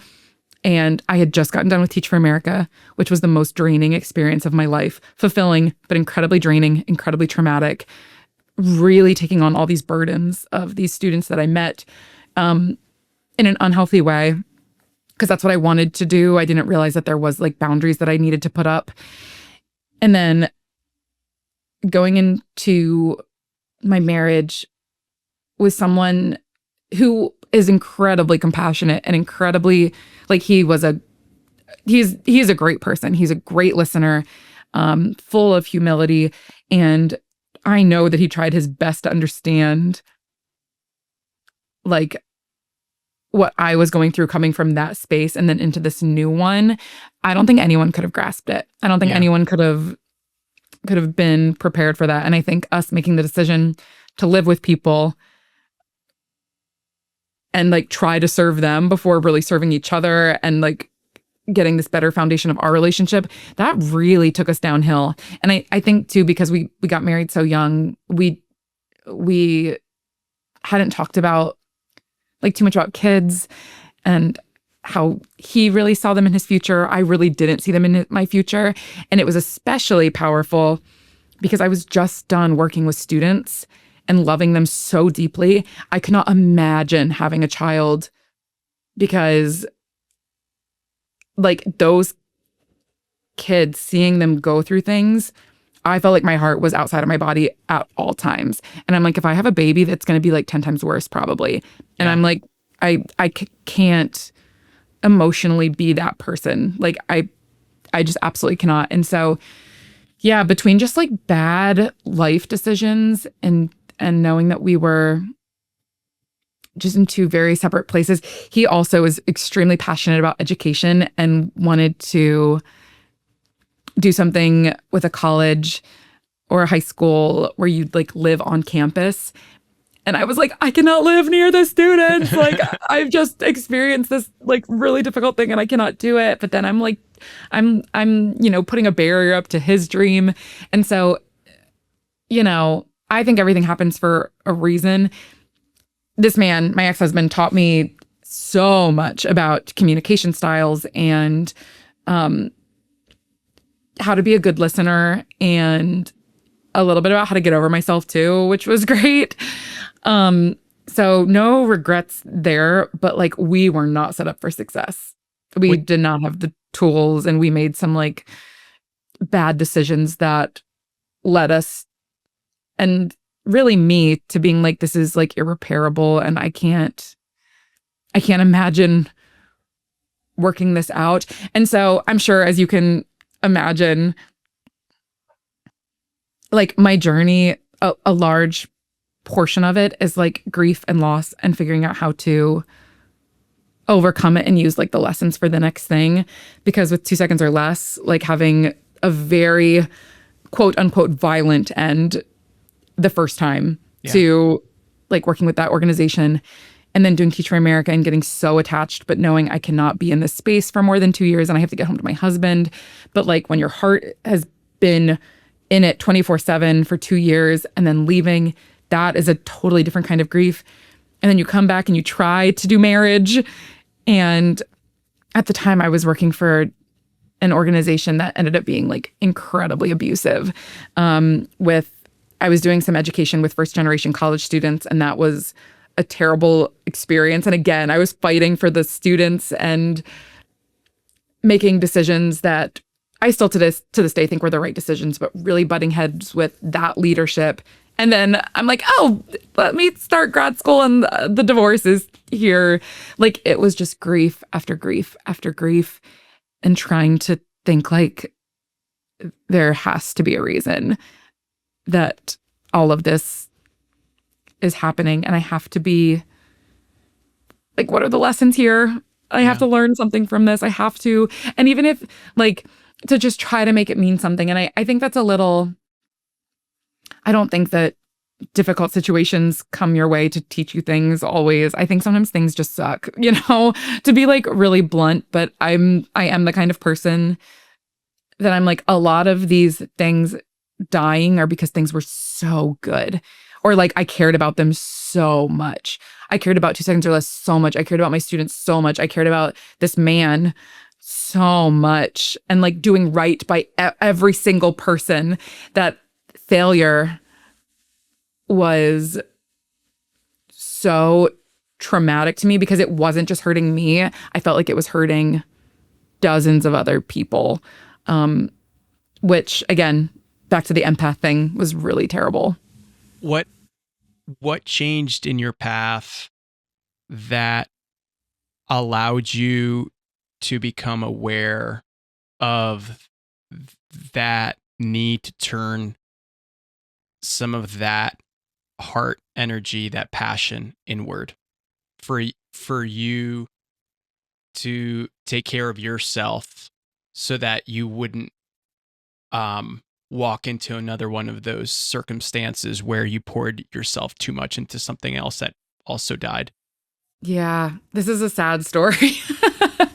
And I had just gotten done with Teach for America, which was the most draining experience of my life. Fulfilling, but incredibly draining, incredibly traumatic, really taking on all these burdens of these students that I met in an unhealthy way, because that's what I wanted to do. I didn't realize that there was boundaries that I needed to put up. And then going into my marriage with someone who is incredibly compassionate and incredibly, he's a great person. He's a great listener, full of humility. And I know that he tried his best to understand what I was going through coming from that space and then into this new one. I don't think anyone could have grasped it. I don't think anyone could have been prepared for that. And I think us making the decision to live with people and try to serve them before really serving each other and getting this better foundation of our relationship, that really took us downhill. And I think too, because we got married so young, we hadn't talked about too much about kids and how he really saw them in his future. I really didn't see them in my future. And it was especially powerful because I was just done working with students and loving them so deeply. I could not imagine having a child because like those kids, seeing them go through things, I felt like my heart was outside of my body at all times. And I'm like, if I have a baby, that's going to be like 10 times worse probably. And I'm like, I can't emotionally be that person. Like I just absolutely cannot. And so, yeah, between just like bad life decisions and knowing that we were just in two very separate places, he also was extremely passionate about education and wanted to do something with a college or a high school where you'd like live on campus. And I was like, I cannot live near the students. Like, I've just experienced this like really difficult thing and I cannot do it. But then I'm like, I'm, putting a barrier up to his dream. And so, I think everything happens for a reason. This man, my ex-husband, taught me so much about communication styles and how to be a good listener and a little bit about how to get over myself too, which was great. So no regrets there, but like we were not set up for success. We did not have the tools and we made some like bad decisions that led us and really me to being like, this is like irreparable and I can't imagine working this out. And so I'm sure, as you can imagine, like my journey, a large portion of it is like grief and loss and figuring out how to overcome it and use like the lessons for the next thing. Because with 2 seconds or less, like having a very quote unquote violent end the first time to like working with that organization and then doing Teach for America and getting so attached, but knowing I cannot be in this space for more than 2 years and I have to get home to my husband. But like when your heart has been in it 24/7 for 2 years and then leaving, that is a totally different kind of grief. And then you come back and you try to do marriage. And at the time I was working for an organization that ended up being like incredibly abusive. I was doing some education with first generation college students, and that was a terrible experience. And again, I was fighting for the students and making decisions that I still to this day think were the right decisions, but really butting heads with that leadership. And then I'm like, oh, let me start grad school and the divorce is here. Like it was just grief after grief after grief and trying to think like there has to be a reason that all of this is happening. And I have to be like, what are the lessons here? I have to learn something from this. I have to. And even if like to just try to make it mean something. And I think that's a little, I don't think that difficult situations come your way to teach you things always. I think sometimes things just suck, to be like really blunt, but I am the kind of person that I'm like, a lot of these things dying are because things were so good. Or like I cared about them so much. I cared about 2 seconds or less so much. I cared about my students so much. I cared about this man so much. And like doing right by every single person, that failure was so traumatic to me because it wasn't just hurting me. I felt like it was hurting dozens of other people, which again, back to the empath thing, was really terrible. What changed in your path that allowed you to become aware of that need to turn some of that heart energy, that passion inward for you to take care of yourself so that you wouldn't walk into another one of those circumstances where you poured yourself too much into something else that also died? Yeah, this is a sad story.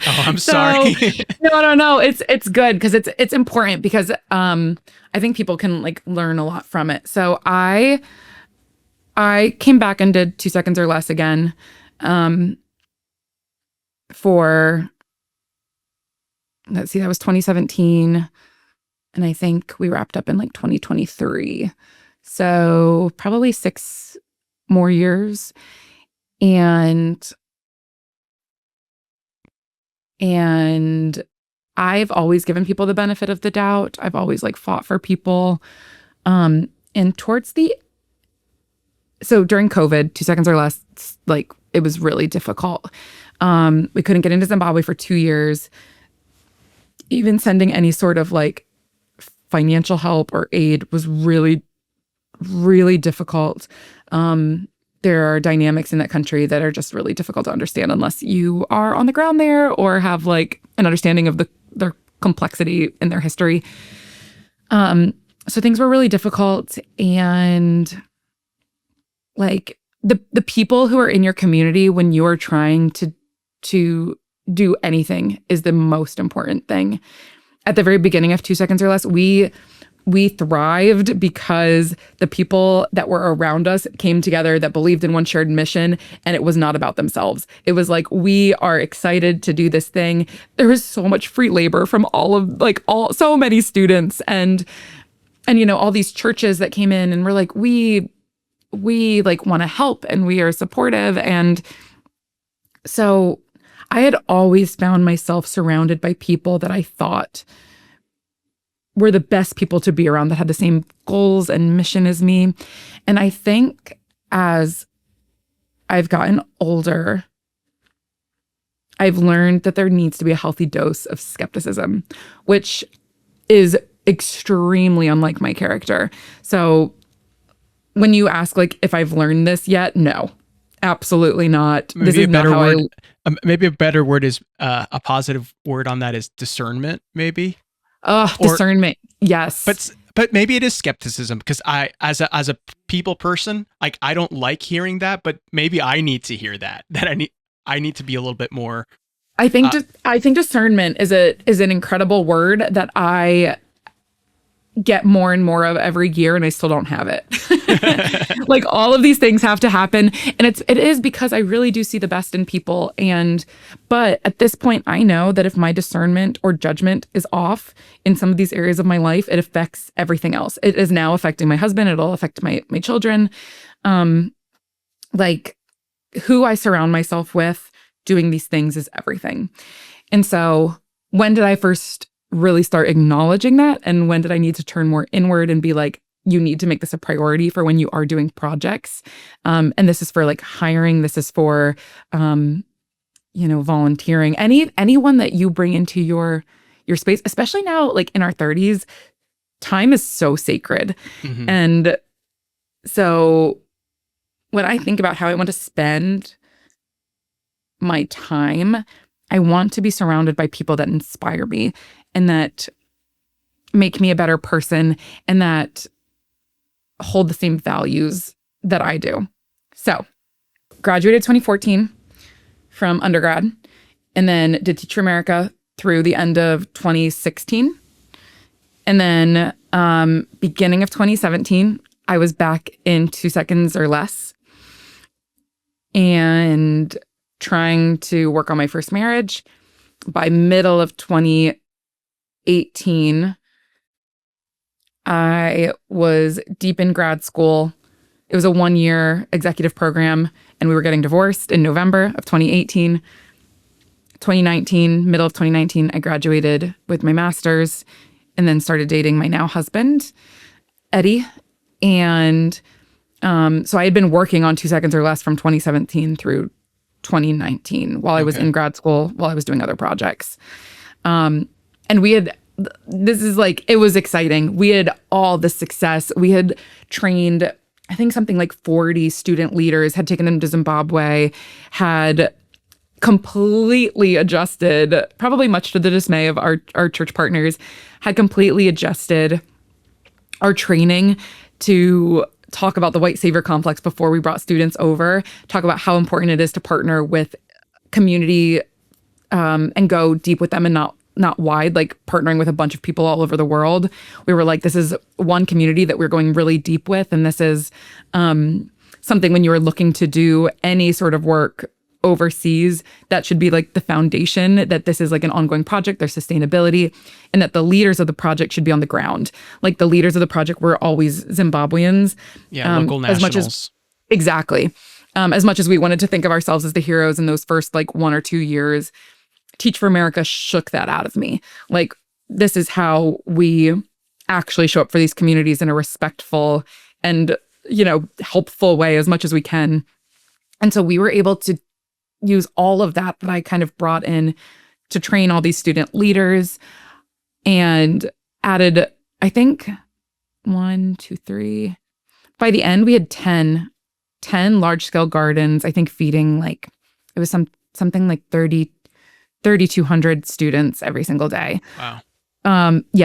Oh, I'm sorry. No. It's good because it's important because I think people can like learn a lot from it. So I came back and did 2 seconds or less again for, let's see, that was 2017. And I think we wrapped up in like 2023. So probably 6 more years. And And I've always given people the benefit of the doubt. I've always like fought for people. And so during COVID, 2 seconds or less, like it was really difficult. We couldn't get into Zimbabwe for 2 years. Even sending any sort of like financial help or aid was really, really difficult. There are dynamics in that country that are just really difficult to understand unless you are on the ground there or have like an understanding of their complexity in their history. So things were really difficult, and like the people who are in your community when you are trying to do anything is the most important thing. At the very beginning of 2 seconds or less, we thrived because the people that were around us came together, that believed in one shared mission, and it was not about themselves. It was like, we are excited to do this thing. There was so much free labor from so many students and all these churches that came in and were like, we like want to help and we are supportive. And so I had always found myself surrounded by people that I thought were the best people to be around, that had the same goals and mission as me. And I think as I've gotten older, I've learned that there needs to be a healthy dose of skepticism, which is extremely unlike my character. So when you ask like if I've learned this yet, no, absolutely not. Maybe this is not how maybe a better word is a positive word on that is discernment, maybe. Discernment. Yes. But maybe it is skepticism, because I, as a people person, like I don't like hearing that, but maybe I need to hear that I need to be a little bit more. I think discernment is an incredible word that I get more and more of every year, and I still don't have it. Like all of these things have to happen, and it is because I really do see the best in people. But at this point, I know that if my discernment or judgment is off in some of these areas of my life, it affects everything else. It is now affecting my husband. It'll affect my children. Like who I surround myself with doing these things is everything. And so when did I first really start acknowledging that? And when did I need to turn more inward and be like, you need to make this a priority for when you are doing projects? And this is for like hiring. This is for, volunteering. Anyone that you bring into your space, especially now, like in our 30s, time is so sacred. Mm-hmm. And so when I think about how I want to spend my time, I want to be surrounded by people that inspire me and that make me a better person and that hold the same values that I do. So, graduated 2014 from undergrad, and then did Teacher America through the end of 2016. And then beginning of 2017, I was back in 2 seconds or less and trying to work on my first marriage. By middle of 2018, I was deep in grad school. It was a 1-year executive program, and we were getting divorced in November of 2018. 2019, middle of 2019, I graduated with my master's and then started dating my now husband, Eddie. And so I had been working on 2 seconds or less from 2017 through 2019 while I was in grad school, while I was doing other projects. And it was exciting. We had all this success. We had trained, I think something like 40 student leaders, had taken them to Zimbabwe, had completely adjusted, probably much to the dismay of our church partners, had completely adjusted our training to talk about the white savior complex before we brought students over, talk about how important it is to partner with community and go deep with them and not wide, like partnering with a bunch of people all over the world. We were like, this is one community that we're going really deep with. And this is something when you are looking to do any sort of work overseas, that should be like the foundation, that this is like an ongoing project, there's sustainability, and that the leaders of the project should be on the ground. Like the leaders of the project were always Zimbabweans. Yeah, local nationals. Exactly. As much as we wanted to think of ourselves as the heroes in those first like 1 or 2 years, Teach for America shook that out of me. Like, this is how we actually show up for these communities in a respectful and, helpful way as much as we can. And so we were able to use all of that I kind of brought in to train all these student leaders, and added, I think, 1, 2, 3. By the end, we had 10 large-scale gardens, I think feeding it was something like 3,200 students every single day. Wow.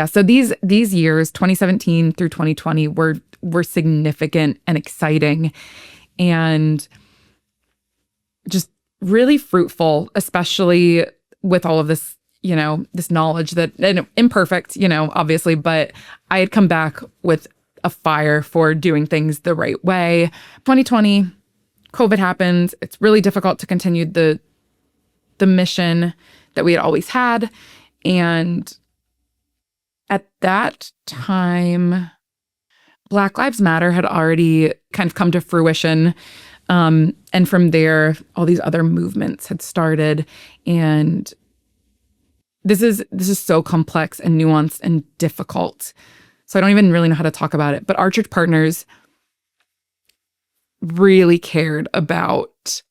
So these years, 2017 through 2020, were significant and exciting, and just really fruitful, especially with all of this, this knowledge that, and imperfect, obviously, but I had come back with a fire for doing things the right way. 2020, COVID happens. It's really difficult to continue the mission that we had always had. And at that time, Black Lives Matter had already kind of come to fruition. And from there, all these other movements had started. And this is so complex and nuanced and difficult. So I don't even really know how to talk about it. But our church partners really cared about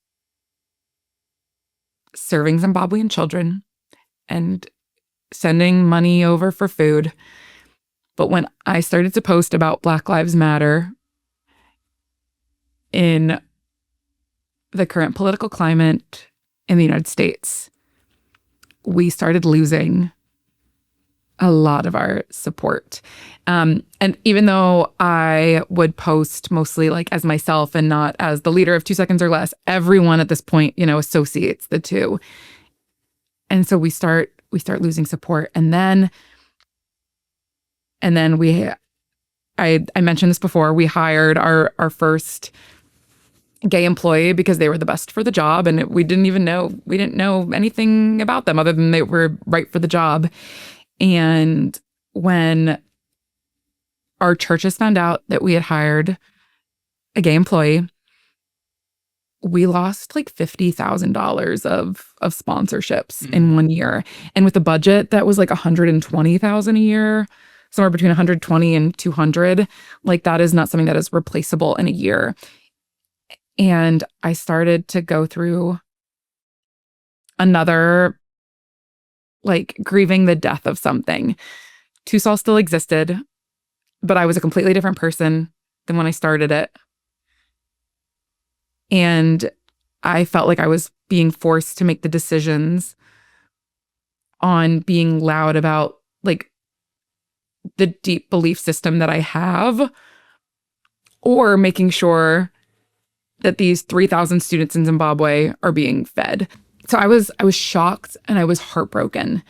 serving Zimbabwean children and sending money over for food. But when I started to post about Black Lives Matter in the current political climate in the United States, we started losing a lot of our support. And even though I would post mostly as myself and not as the leader of 2 Seconds or Less, everyone at this point, associates the two. And so we start losing support. And then I mentioned this before, we hired our first gay employee because they were the best for the job, and we didn't know anything about them other than they were right for the job. And when our churches found out that we had hired a gay employee, we lost $50,000 of sponsorships in 1 year. And with a budget that was $120,000 a year, somewhere between 120 and 200, that is not something that is replaceable in a year. And I started to go through another, grieving the death of something. Tusol still existed, but I was a completely different person than when I started it. And I felt like I was being forced to make the decisions on being loud about, the deep belief system that I have, or making sure that these 3,000 students in Zimbabwe are being fed. So I was shocked and I was heartbroken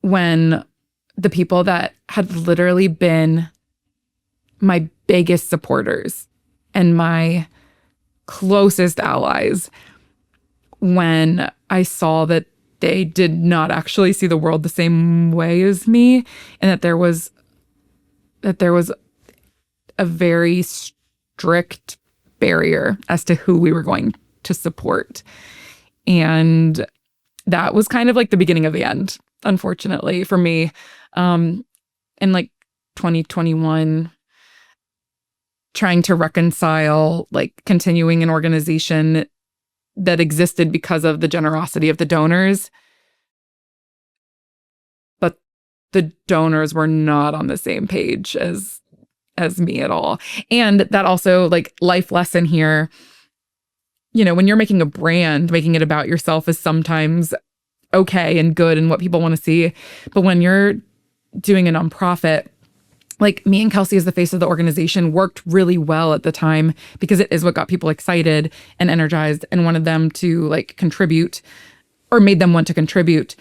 when the people that had literally been my biggest supporters and my closest allies, when I saw that they did not actually see the world the same way as me, and that there was a very strict barrier as to who we were going to support. And that was kind of the beginning of the end, unfortunately, for me. In 2021, trying to reconcile continuing an organization that existed because of the generosity of the donors, but the donors were not on the same page as me at all. And that also, life lesson here, when you're making a brand, making it about yourself is sometimes okay and good and what people want to see. But when you're doing a nonprofit, me and Kelsey as the face of the organization worked really well at the time because it is what got people excited and energized and wanted them to contribute, or made them want to contribute.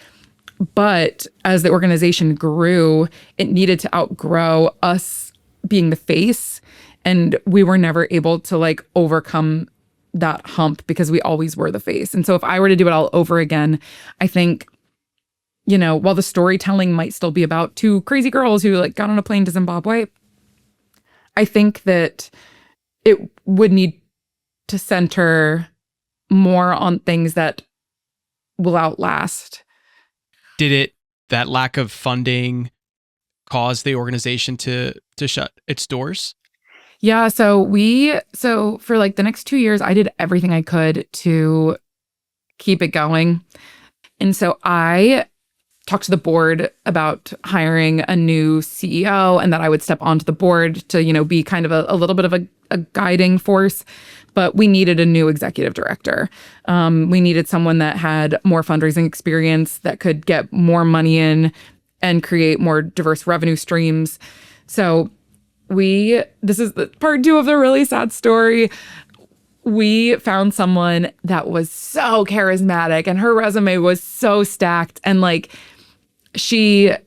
But as the organization grew, it needed to outgrow us being the face, and we were never able to overcome that hump because we always were the face. And so if I were to do it all over again, I think, while the storytelling might still be about two crazy girls who got on a plane to Zimbabwe, I think that it would need to center more on things that will outlast. That lack of funding cause the organization to shut its doors? Yeah, so for like the next 2 years, I did everything I could to keep it going. And so I talked to the board about hiring a new CEO and that I would step onto the board to, be kind of a little bit of a guiding force. But we needed a new executive director. We needed someone that had more fundraising experience, that could get more money in and create more diverse revenue streams. So this is the part 2 of the really sad story. We found someone that was so charismatic and her resume was so stacked, and like she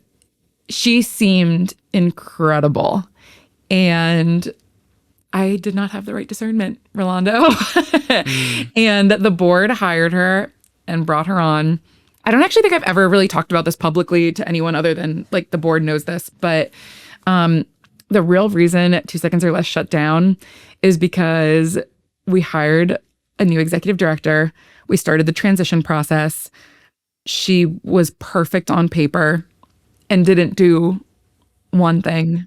seemed incredible. And I did not have the right discernment, Rolando. And the board hired her and brought her on. I don't actually think I've ever really talked about this publicly to anyone other than like the board knows this, but the real reason 2 Seconds or Less shut down is because we hired a new executive director. We started the transition process. She was perfect on paper and didn't do one thing.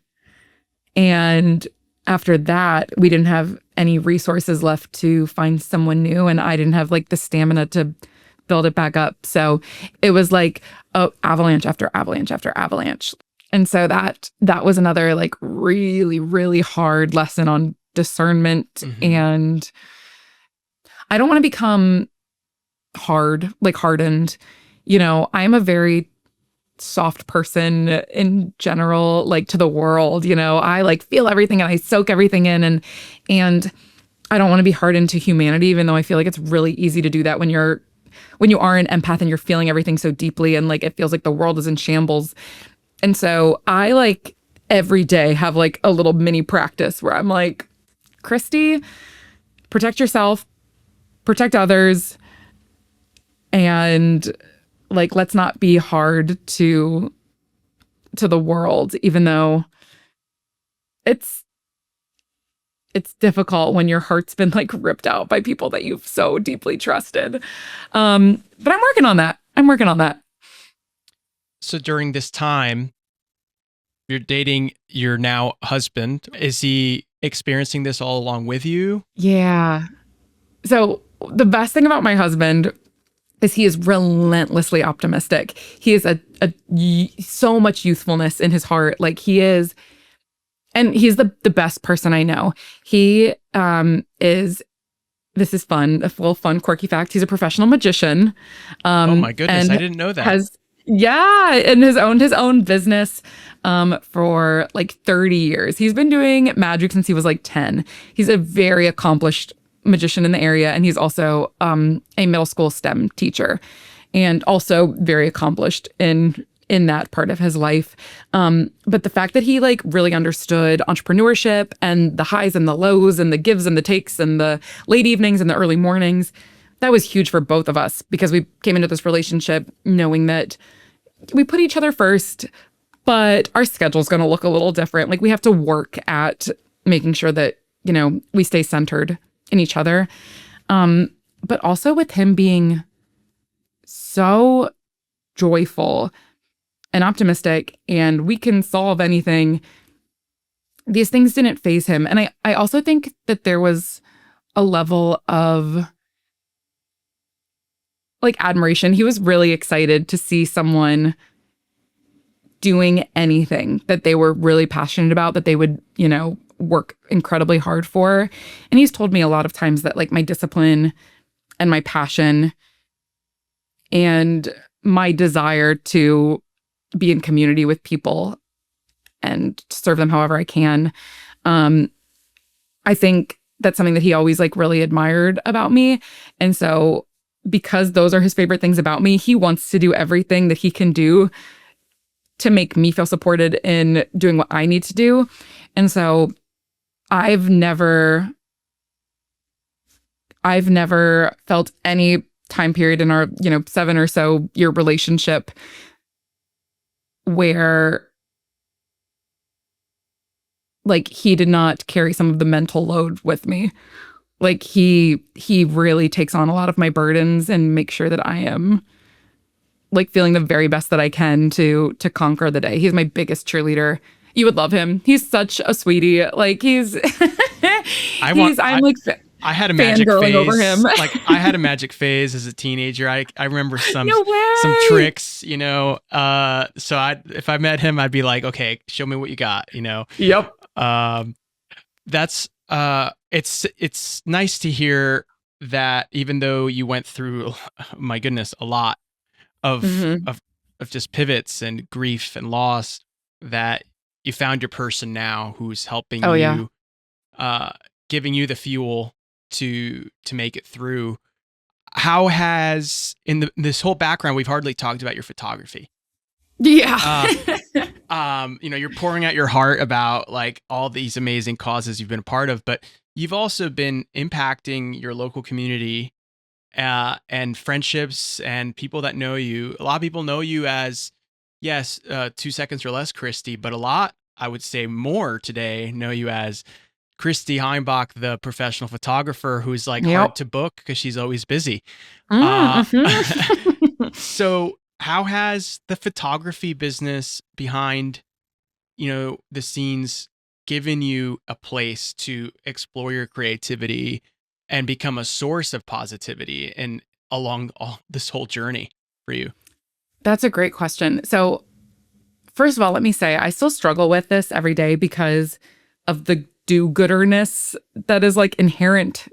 And after that, we didn't have any resources left to find someone new. And I didn't have like the stamina to build it back up. So it was like avalanche after avalanche after avalanche. And so that was another like really, really hard lesson on discernment. Mm-hmm. And I don't want to become hardened. I'm a very soft person in general, like to the world. I like feel everything and I soak everything in, and I don't want to be hardened to humanity, even though I feel like it's really easy to do that when you are an empath and you're feeling everything so deeply and like it feels like the world is in shambles. And so I like every day have like a little mini practice where I'm like, Christie, protect yourself, protect others, and like, let's not be hard to the world, even though it's difficult when your heart's been like ripped out by people that you've so deeply trusted. But I'm working on that. So during this time, you're dating your now husband. Is he experiencing this all along with you? Yeah. So the best thing about my husband is he is relentlessly optimistic. He is so much youthfulness in his heart. Like he is, and he's the best person I know. He is, this is fun, a little fun, quirky fact. He's a professional magician. Oh my goodness, I didn't know that. And has owned his own business for like 30 years. He's been doing magic since he was like 10. He's a very accomplished magician in the area, and he's also a middle school STEM teacher, and also very accomplished in that part of his life. But the fact that he like really understood entrepreneurship and the highs and the lows and the gives and the takes and the late evenings and the early mornings, that was huge for both of us, because we came into this relationship knowing that we put each other first, but our schedule's going to look a little different. Like we have to work at making sure that, we stay centered in each other. But also with him being so joyful and optimistic and we can solve anything, these things didn't faze him. And I also think that there was a level of like admiration. He was really excited to see someone doing anything that they were really passionate about, that they would, work incredibly hard for. And he's told me a lot of times that like my discipline and my passion and my desire to be in community with people and serve them however I can, I think that's something that he always like really admired about me. And so because those are his favorite things about me, he wants to do everything that he can do to make me feel supported in doing what I need to do. And so I've never felt any time period in our, 7 or so year relationship where like he did not carry some of the mental load with me, Like he really takes on a lot of my burdens and makes sure that I am like feeling the very best that I can to conquer the day. He's my biggest cheerleader. You would love him. He's such a sweetie. Like he's I had a magic phase over him. Like I had a magic phase as a teenager. I remember some No way. some tricks, you know. If I met him, I'd be like, okay, show me what you got, you know. Yep. That's it's nice to hear that even though you went through, my goodness, a lot of just pivots and grief and loss, that you found your person now who's helping you, giving you the fuel to make it through. How has this whole background, we've hardly talked about your photography. Yeah. You know, you're pouring out your heart about like all these amazing causes you've been a part of, but you've also been impacting your local community, and friendships and people that know you. A lot of people know you as, yes, 2 seconds or less, Christie, but a lot, I would say more today, know you as Christie Heimbach, the professional photographer who's like hard to book because she's always busy. So how has the photography business behind, you know, the scenes given you a place to explore your creativity and become a source of positivity and along this whole journey for you? That's a great question. So first of all, let me say I still struggle with this every day because of the do-gooderness that is like inherent.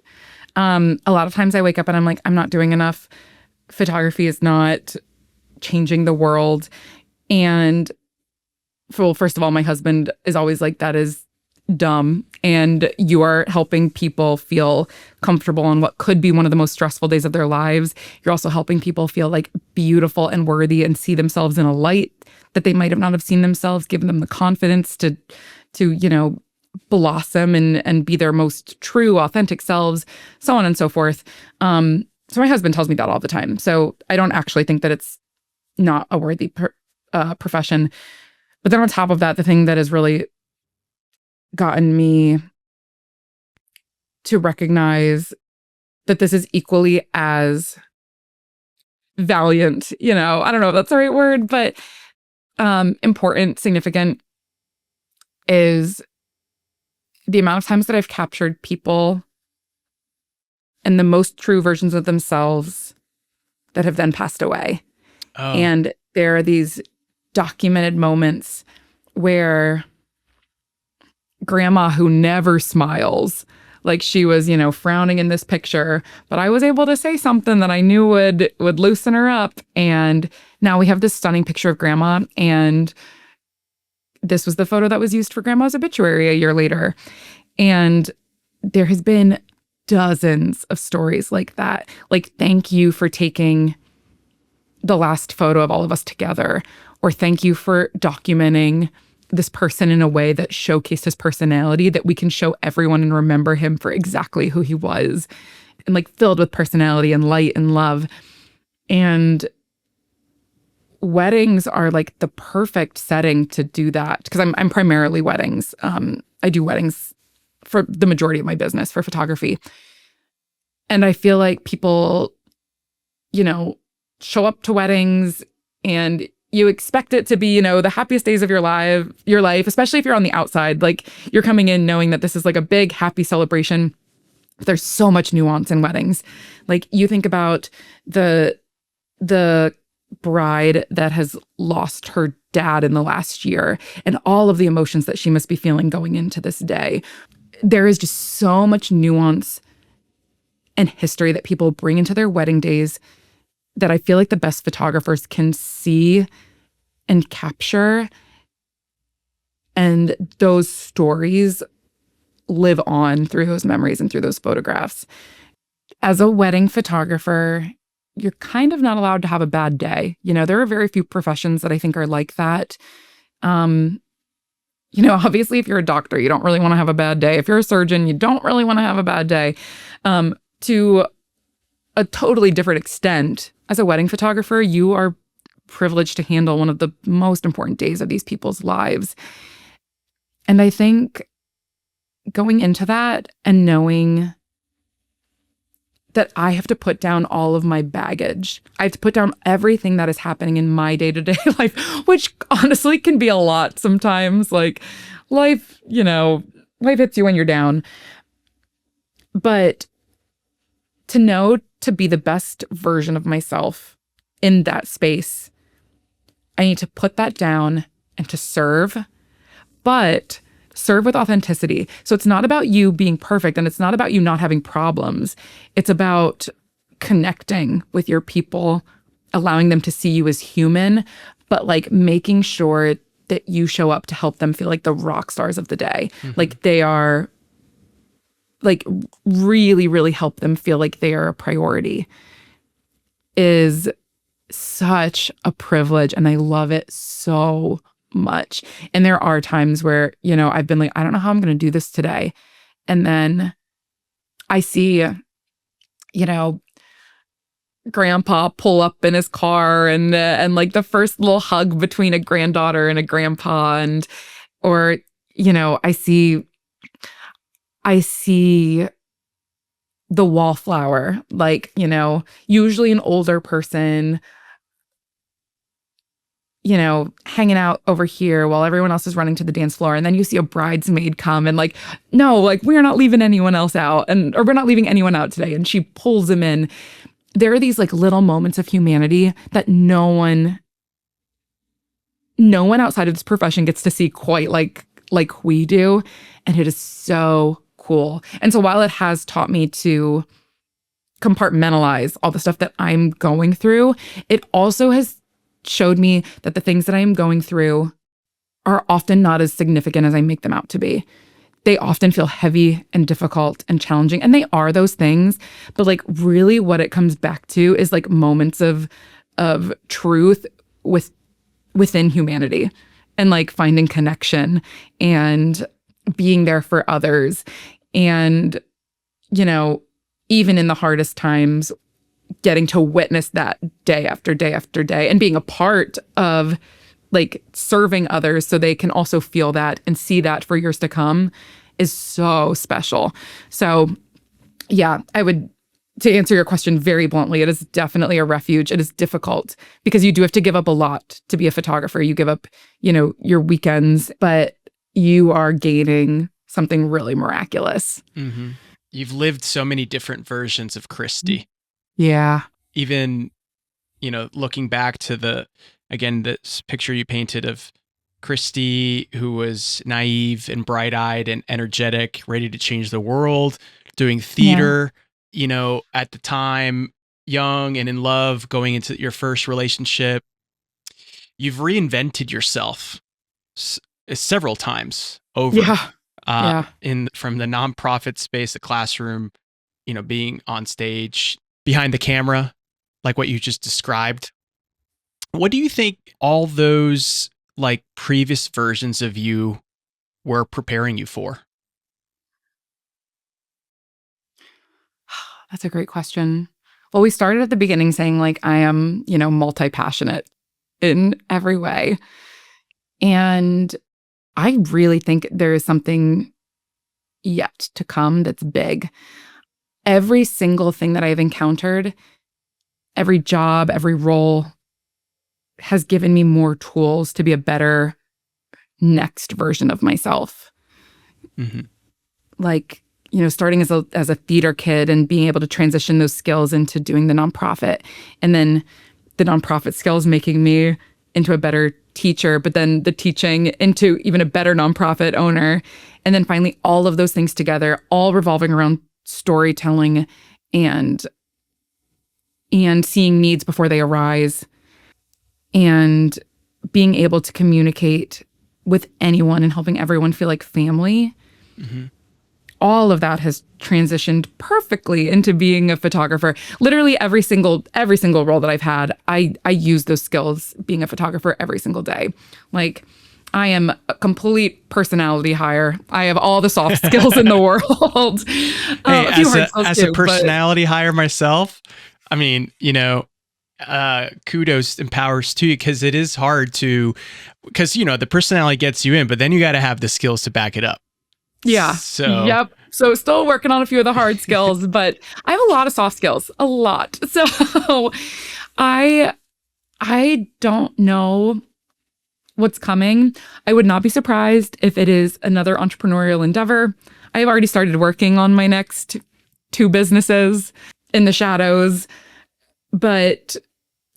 A lot of times I wake up and I'm like, I'm not doing enough. Photography is not changing the world. And well, first of all, my husband is always like, that is dumb. And you are helping people feel comfortable on what could be one of the most stressful days of their lives. You're also helping people feel like beautiful and worthy and see themselves in a light that they might have not have seen themselves, giving them the confidence to, you know, blossom and be their most true, authentic selves, so on and so forth. So my husband tells me that all the time. So I don't actually think that it's not a worthy profession. But then on top of that, the thing that has really gotten me to recognize that this is equally as valiant, you know, I don't know if that's the right word, but important, significant, is the amount of times that I've captured people and the most true versions of themselves that have then passed away. Oh. And there are these documented moments where grandma, who never smiles, like she was, you know, frowning in this picture, but I was able to say something that I knew would loosen her up. And now we have this stunning picture of grandma, and this was the photo that was used for grandma's obituary a year later. And there has been dozens of stories like that. Like, thank you for taking the last photo of all of us together, or thank you for documenting this person in a way that showcased his personality, that we can show everyone and remember him for exactly who he was, and like filled with personality and light and love. And weddings are like the perfect setting to do that, because I'm primarily weddings. I do weddings for the majority of my business for photography. And I feel like people, you know, show up to weddings and you expect it to be, you know, the happiest days of your life, especially if you're on the outside. Like, you're coming in knowing that this is like a big, happy celebration. There's so much nuance in weddings. Like, you think about the bride that has lost her dad in the last year and all of the emotions that she must be feeling going into this day. There is just so much nuance and history that people bring into their wedding days that I feel like the best photographers can see and capture. And those stories live on through those memories and through those photographs. As a wedding photographer, you're kind of not allowed to have a bad day. You know, there are very few professions that I think are like that. You know, obviously, if you're a doctor, you don't really want to have a bad day. If you're a surgeon, you don't really want to have a bad day. To a totally different extent, as a wedding photographer, you are privileged to handle one of the most important days of these people's lives. And I think going into that and knowing that I have to put down all of my baggage. I have to put down everything that is happening in my day-to-day life, which honestly can be a lot sometimes. Like life, life hits you when you're down. But to know to be the best version of myself in that space, I need to put that down and to serve, but serve with authenticity. So it's not about you being perfect, and it's not about you not having problems. It's about connecting with your people, allowing them to see you as human, but like making sure that you show up to help them feel like the rock stars of the day. Like they are, like really, really help them feel like they are a priority is such a privilege. And I love it so much. And there are times where, I've been like, I don't know how I'm going to do this today. And then I see, grandpa pull up in his car and like the first little hug between a granddaughter and a grandpa. Or I see the wallflower, like, usually an older person, hanging out over here while everyone else is running to the dance floor. And then you see a bridesmaid come and like, no, like we're not leaving anyone else out or we're not leaving anyone out today. And she pulls him in. There are these like little moments of humanity that no one outside of this profession gets to see quite like we do. And it is so cool. And so while it has taught me to compartmentalize all the stuff that I'm going through, it also has showed me that the things that I am going through are often not as significant as I make them out to be. They often feel heavy and difficult and challenging, and they are those things. But like really what it comes back to is like moments of truth within humanity and like finding connection and being there for others. And, even in the hardest times, getting to witness that day after day after day and being a part of like serving others so they can also feel that and see that for years to come is so special. So yeah, to answer your question very bluntly, it is definitely a refuge. It is difficult because you do have to give up a lot to be a photographer. You give up, your weekends, but you are gaining something really miraculous. Mm-hmm. You've lived so many different versions of Christie. Yeah. Even, looking back to this picture you painted of Christie, who was naive and bright-eyed and energetic, ready to change the world, doing theater, at the time, young and in love, going into your first relationship. You've reinvented yourself several times over. Yeah. From the nonprofit space, the classroom, being on stage, behind the camera, like what you just described. What do you think all those like previous versions of you were preparing you for? That's a great question. Well, we started at the beginning saying like I am, multi-passionate in every way. And I really think there is something yet to come that's big. Every single thing that I've encountered, every job, every role has given me more tools to be a better next version of myself. Mm-hmm. Like, starting as a theater kid and being able to transition those skills into doing the nonprofit, and then the nonprofit skills making me into a better teacher, but then the teaching into even a better nonprofit owner. And then finally, all of those things together, all revolving around storytelling and seeing needs before they arise and being able to communicate with anyone and helping everyone feel like family. Mm-hmm. All of that has transitioned perfectly into being a photographer. Literally every single role that I've had, I use those skills being a photographer every single day. Like I am a complete personality hire. I have all the soft skills in the world. Hey, as a personality hire myself, I mean, kudos and powers to you, because it is hard because the personality gets you in, but then you got to have the skills to back it up. Yeah. So yep. So still working on a few of the hard skills, but I have a lot of soft skills, a lot. So I don't know what's coming. I would not be surprised if it is another entrepreneurial endeavor. I have already started working on my next 2 businesses in the shadows, but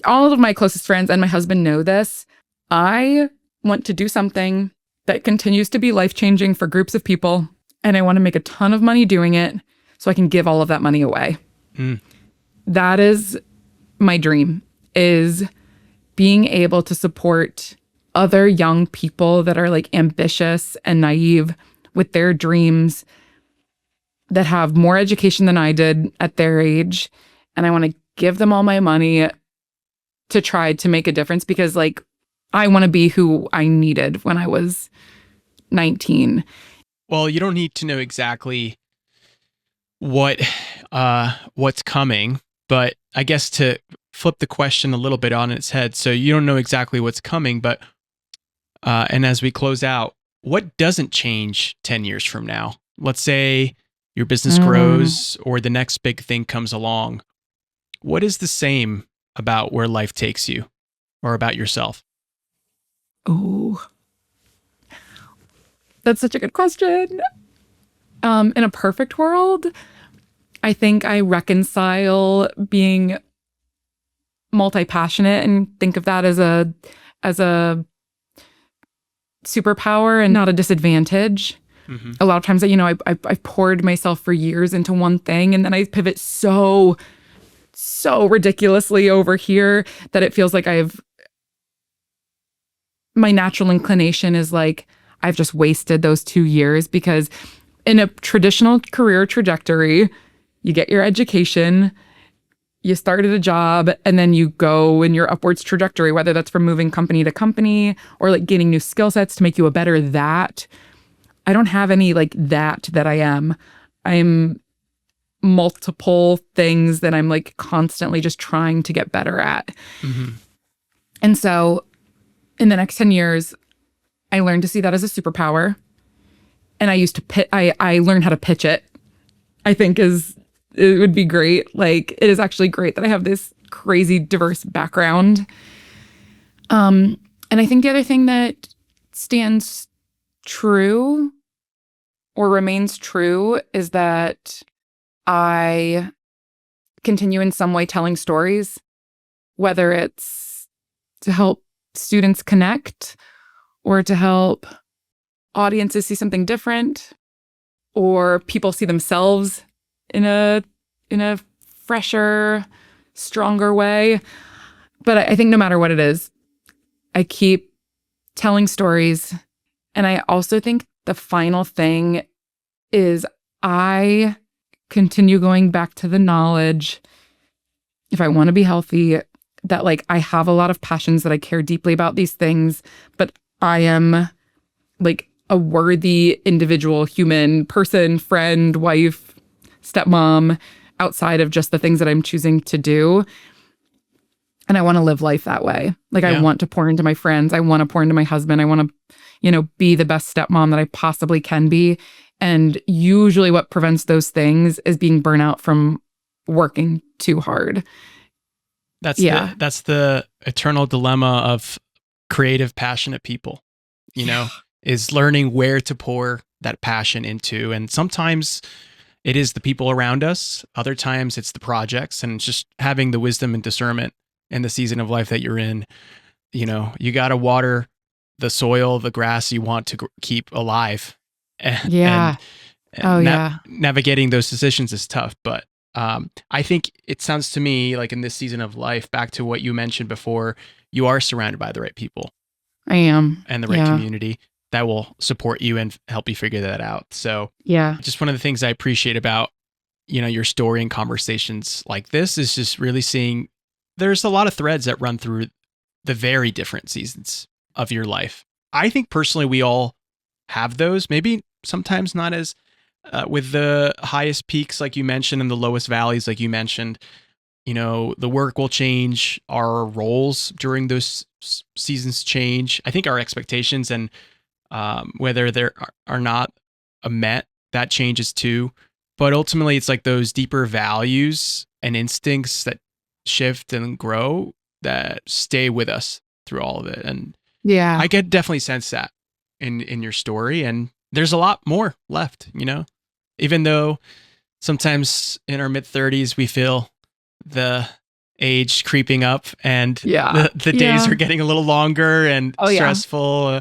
all of my closest friends and my husband know this. I want to do something that continues to be life-changing for groups of people, and I want to make a ton of money doing it so I can give all of that money away. That is my dream, is being able to support other young people that are like ambitious and naive with their dreams, that have more education than I did at their age. And I want to give them all my money to try to make a difference, because like I want to be who I needed when I was 19. Well, you don't need to know exactly what's coming, but I guess to flip the question a little bit on its head. So you don't know exactly what's coming, but and as we close out, what doesn't change 10 years from now? Let's say your business grows or the next big thing comes along. What is the same about where life takes you or about yourself? Oh, that's such a good question. In a perfect world, I think I reconcile being multi-passionate and think of that as a superpower and not a disadvantage. A lot of times, I've poured myself for years into one thing, and then I pivot so ridiculously over here that it feels like my natural inclination is like, I've just wasted those 2 years, because in a traditional career trajectory, you get your education, you started a job, and then you go in your upwards trajectory, whether that's from moving company to company or like gaining new skill sets to make you a better that. I don't have any like that I am. I'm multiple things that I'm like constantly just trying to get better at. And so in the next 10 years, I learned to see that as a superpower. And I learned how to pitch it. I think it would be great. Like, it is actually great that I have this crazy diverse background. And I think the other thing that stands true or remains true is that I continue in some way telling stories, whether it's to help students connect or to help audiences see something different, or people see themselves in a fresher, stronger way. But I think no matter what it is, I keep telling stories. And I also think the final thing is I continue going back to the knowledge, if I want to be healthy, that like I have a lot of passions, that I care deeply about these things, but I am like a worthy individual, human person, friend, wife, stepmom, outside of just the things that I'm choosing to do. And I want to live life that way. Like, I want to pour into my friends. I want to pour into my husband. I want to, be the best stepmom that I possibly can be. And usually what prevents those things is being burnt out from working too hard. That's the eternal dilemma of creative, passionate people, is learning where to pour that passion into. And sometimes it is the people around us. Other times it's the projects, and it's just having the wisdom and discernment in the season of life that you're in. You got to water the soil, the grass you want to keep alive. And navigating those decisions is tough. But I think it sounds to me like in this season of life, back to what you mentioned before, you are surrounded by the right people. I am. And the right community that will support you and help you figure that out. So just one of the things I appreciate about, your story and conversations like this is just really seeing there's a lot of threads that run through the very different seasons of your life. I think personally, we all have those, maybe sometimes not as with the highest peaks, like you mentioned, and the lowest valleys, like you mentioned. The work will change, our roles during those seasons change. I think our expectations and whether they are not met that changes too. But ultimately, it's like those deeper values and instincts that shift and grow that stay with us through all of it. And Yeah. I could definitely sense that in your story. And there's a lot more left, even though sometimes in our mid-30s, we feel the age creeping up and the days are getting a little longer and stressful.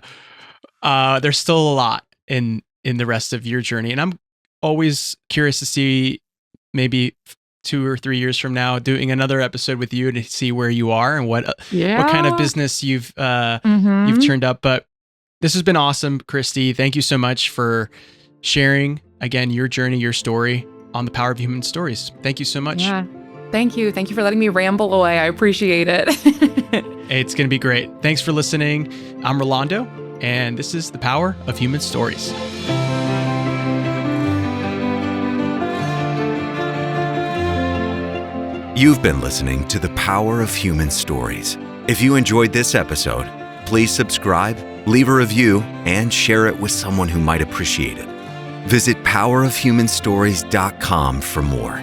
There's still a lot in the rest of your journey. And I'm always curious to see maybe 2 or 3 years from now doing another episode with you to see where you are and what kind of business you've turned up. But this has been awesome, Christie. Thank you so much for sharing again your journey, your story on the power of human stories. Thank you so much. Yeah. Thank you. Thank you for letting me ramble away. I appreciate it. It's going to be great. Thanks for listening. I'm Rolando, and this is The Power of Human Stories. You've been listening to The Power of Human Stories. If you enjoyed this episode, please subscribe, leave a review, and share it with someone who might appreciate it. Visit powerofhumanstories.com for more.